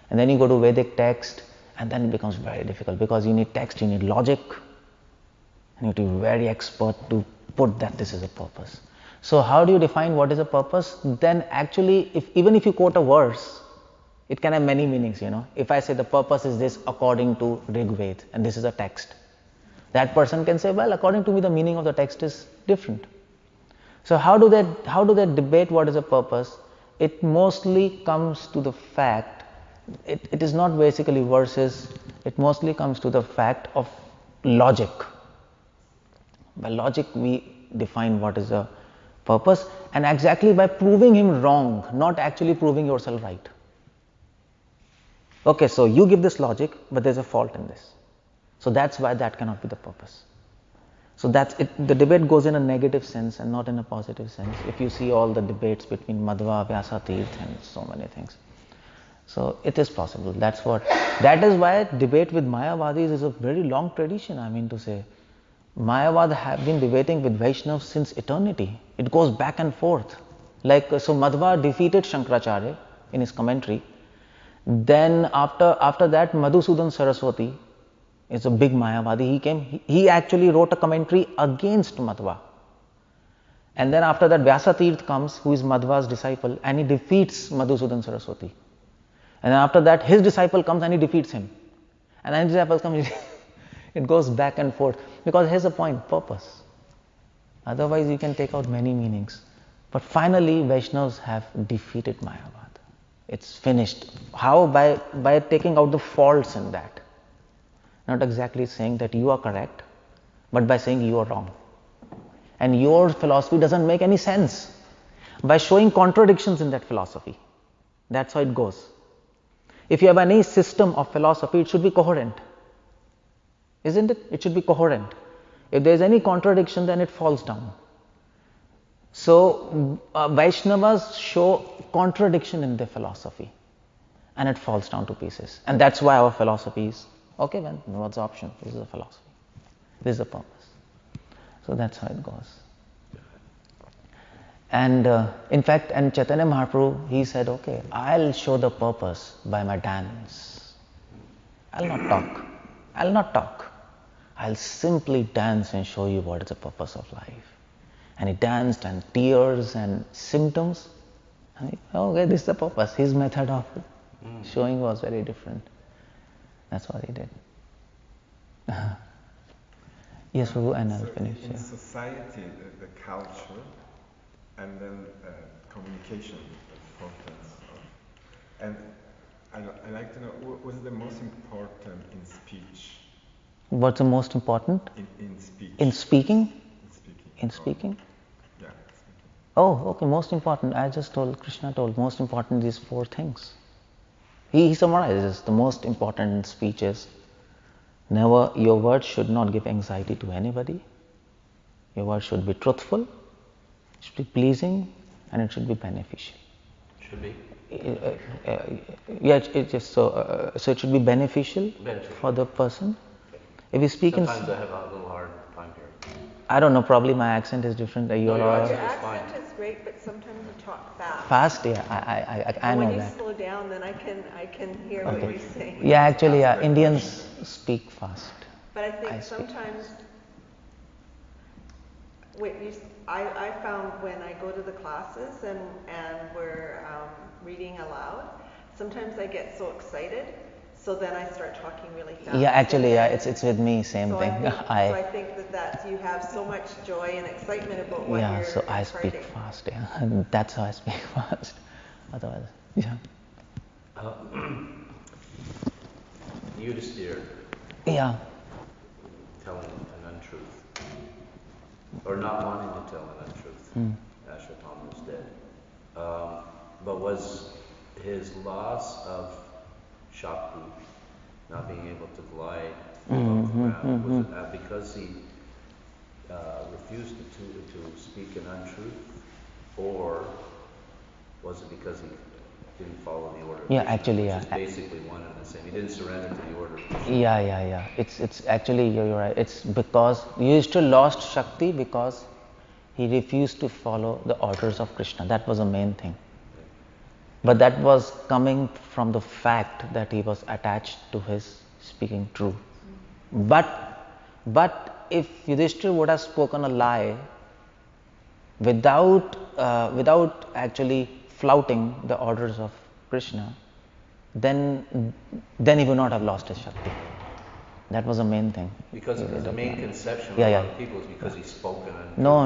And then you go to Vedic text, and then it becomes very difficult, because you need text, you need logic, and you need to be very expert to put that this is a purpose. So how do you define what is a purpose? Then actually, even if you quote a verse, it can have many meanings, If I say the purpose is this according to Rig Veda, and this is a text, that person can say, well, according to me, the meaning of the text is different. So how do they debate what is a purpose? It mostly comes to the fact, it is not basically verses, it mostly comes to the fact of logic. By logic, we define what is a purpose, and exactly by proving him wrong, not actually proving yourself right. Okay, so you give this logic, but there's a fault in this. So that's why that cannot be the purpose. So that's it. The debate goes in a negative sense and not in a positive sense. If you see all the debates between Madhva, Vyasa Tirth, and so many things. So it is possible. That is why debate with Mayavadis is a very long tradition, I mean to say. Mayavad have been debating with Vaishnavas since eternity. It goes back and forth. So Madhva defeated Shankaracharya in his commentary. Then after that, Madhusudan Saraswati is a big Mayavadi. He came, he actually wrote a commentary against Madhva. And then after that, Vyasa Tirth comes, who is Madhva's disciple, and he defeats Madhusudan Saraswati. And then after that, his disciple comes and he defeats him. And then his disciple comes, it goes back and forth. Because here's the point, purpose. Otherwise, you can take out many meanings. But finally, Vaishnavas have defeated Mayavad. It's finished. How? By taking out the faults in that. Not exactly saying that you are correct, but by saying you are wrong. And your philosophy doesn't make any sense. By showing contradictions in that philosophy. That's how it goes. If you have any system of philosophy, it should be coherent. Isn't it? It should be coherent. If there is any contradiction, then it falls down. So, Vaishnavas show contradiction in their philosophy, and it falls down to pieces. And that's why our philosophy is, okay, then what's the option? This is a philosophy. This is a purpose. So that's how it goes. And in fact, and Chaitanya Mahaprabhu, he said, okay, I'll show the purpose by my dance. I'll not talk. I'll simply dance and show you what is the purpose of life. And he danced, and tears and symptoms. And okay, this is the purpose. His method of showing was very different. That's what he did. Yes, Prabhu, and I'll finish. In society, the culture and then communication, the importance of, and I like to know, what is the most important in speech? What's the most important? In speech. In speaking? In speaking. Yeah. Oh, okay, most important. I just told, Krishna told, most important is 4 things. He summarizes the most important in speech is, never, your words should not give anxiety to anybody. Your words should be truthful, it should be pleasing, and it should be beneficial. Should be? Yeah, it just so it should be beneficial for the person. If you speak Sometimes I have a little hard time here. I don't know, probably my accent is different. Your accent is great, but sometimes you talk fast. Fast, yeah, I know that. When you slow down, then I can hear what you're saying. Yeah, actually, Indians speak fast. But I think sometimes I found when I go to the classes and we're reading aloud, sometimes I get so excited, so then I start talking really fast. Yeah, actually, yeah, it's with me, same thing. So I think that you have so much joy and excitement about what you're so I speak imparting. fast, and that's how I speak fast. Otherwise, yeah. Yudhisthira Yeah. telling an untruth, or not wanting to tell an untruth. Ashwatthama was dead. But was his loss of Shakti, not being able to glide above the ground, was it that because he refused to speak an untruth, or was it because he didn't follow the order of Yeah, Krishna, actually, which yeah. is basically one and the same. He didn't surrender to the order of Krishna. Yeah. It's actually, you're right. It's because Yudhishthira lost Shakti because he refused to follow the orders of Krishna. That was the main thing. But that was coming from the fact that he was attached to his speaking true. But if Yudhishthira would have spoken a lie without actually flouting the orders of Krishna, then he would not have lost his Shakti. That was the main thing. Because the main conception of Yeah, a yeah. lot of people is because he's spoken and No.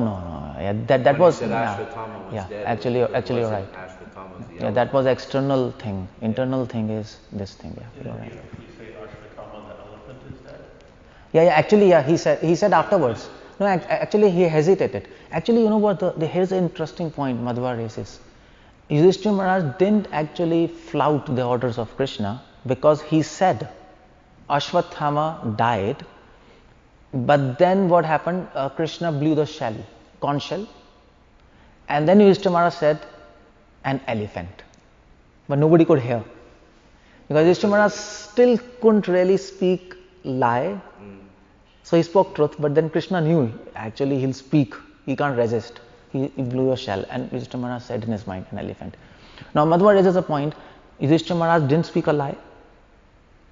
Yeah, that was. When you said Yeah, Ashwatthama was yeah. dead, Actually, it you're wasn't right. Ashwatthama was the Yeah, that was external thing. Internal thing is this thing. Yeah, you're right. You say Ashwatthama, the elephant is dead? Yeah. Actually, yeah. He said afterwards. No, actually, he hesitated. Actually, you know what? Here's an interesting point. Madhva raises. Yudhishthira Maharaj didn't actually flout the orders of Krishna because he said Ashwatthama died. But then what happened? Krishna blew the conch shell, and then Yudhishthira Maharaj said, an elephant. But nobody could hear. Because Yudhishthira Maharaj still couldn't really speak lie. So he spoke truth, but then Krishna knew actually he'll speak. He can't resist. He blew a shell, and Yudhishthira Maharaj said in his mind, an elephant. Now Madhva raises a point. Yudhishthira Maharaj didn't speak a lie,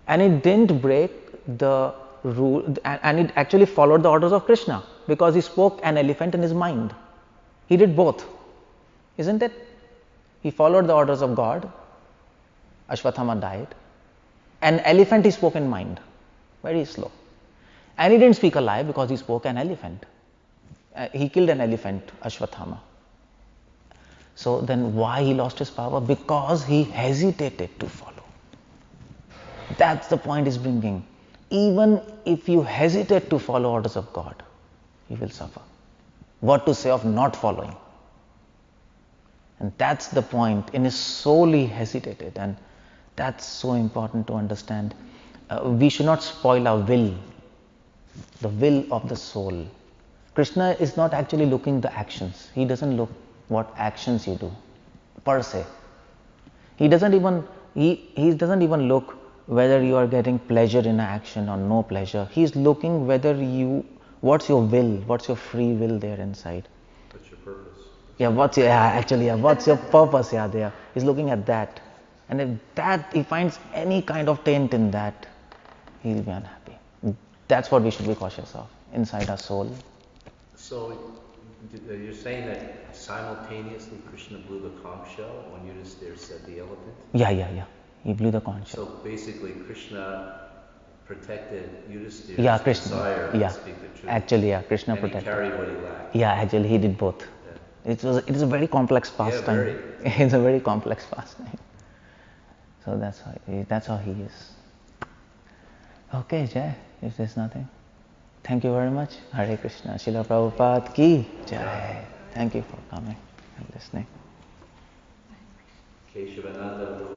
and he didn't break the rule, and it actually followed the orders of Krishna because he spoke an elephant in his mind. He did both, isn't it? He followed the orders of God. Ashwatthama died. An elephant he spoke in mind, very slow. And he didn't speak a lie because he spoke an elephant. He killed an elephant, Ashwatthama. So then why he lost his power? Because he hesitated to follow. That's the point he's bringing. Even if you hesitate to follow orders of God, you will suffer. What to say of not following? And that's the point. In his soul he hesitated, and that's so important to understand. We should not spoil our will, the will of the soul. Krishna is not actually looking the actions. He doesn't look what actions you do, per se. He doesn't even look whether you are getting pleasure in an action or no pleasure. He's looking what's your will, what's your free will there inside. What's your purpose? What's your purpose there? He's looking at that. And if he finds any kind of taint in that, he'll be unhappy. That's what we should be cautious of, inside our soul. So you're saying that simultaneously Krishna blew the conch shell when Yudhisthira said the elephant? Yeah. He blew the conch shell. So basically Krishna protected Yudhisthira's desire to speak the truth. Actually, Krishna and protected. He carried what he lacked. Yeah, actually he did both. Yeah. It is a very complex pastime. Yeah, It's a very complex pastime. So that's how he is. Okay, Jai, if there's nothing. Thank you very much. Hare Krishna. Srila Prabhupada ki Jai. Thank you for coming and listening. Keshav Anand.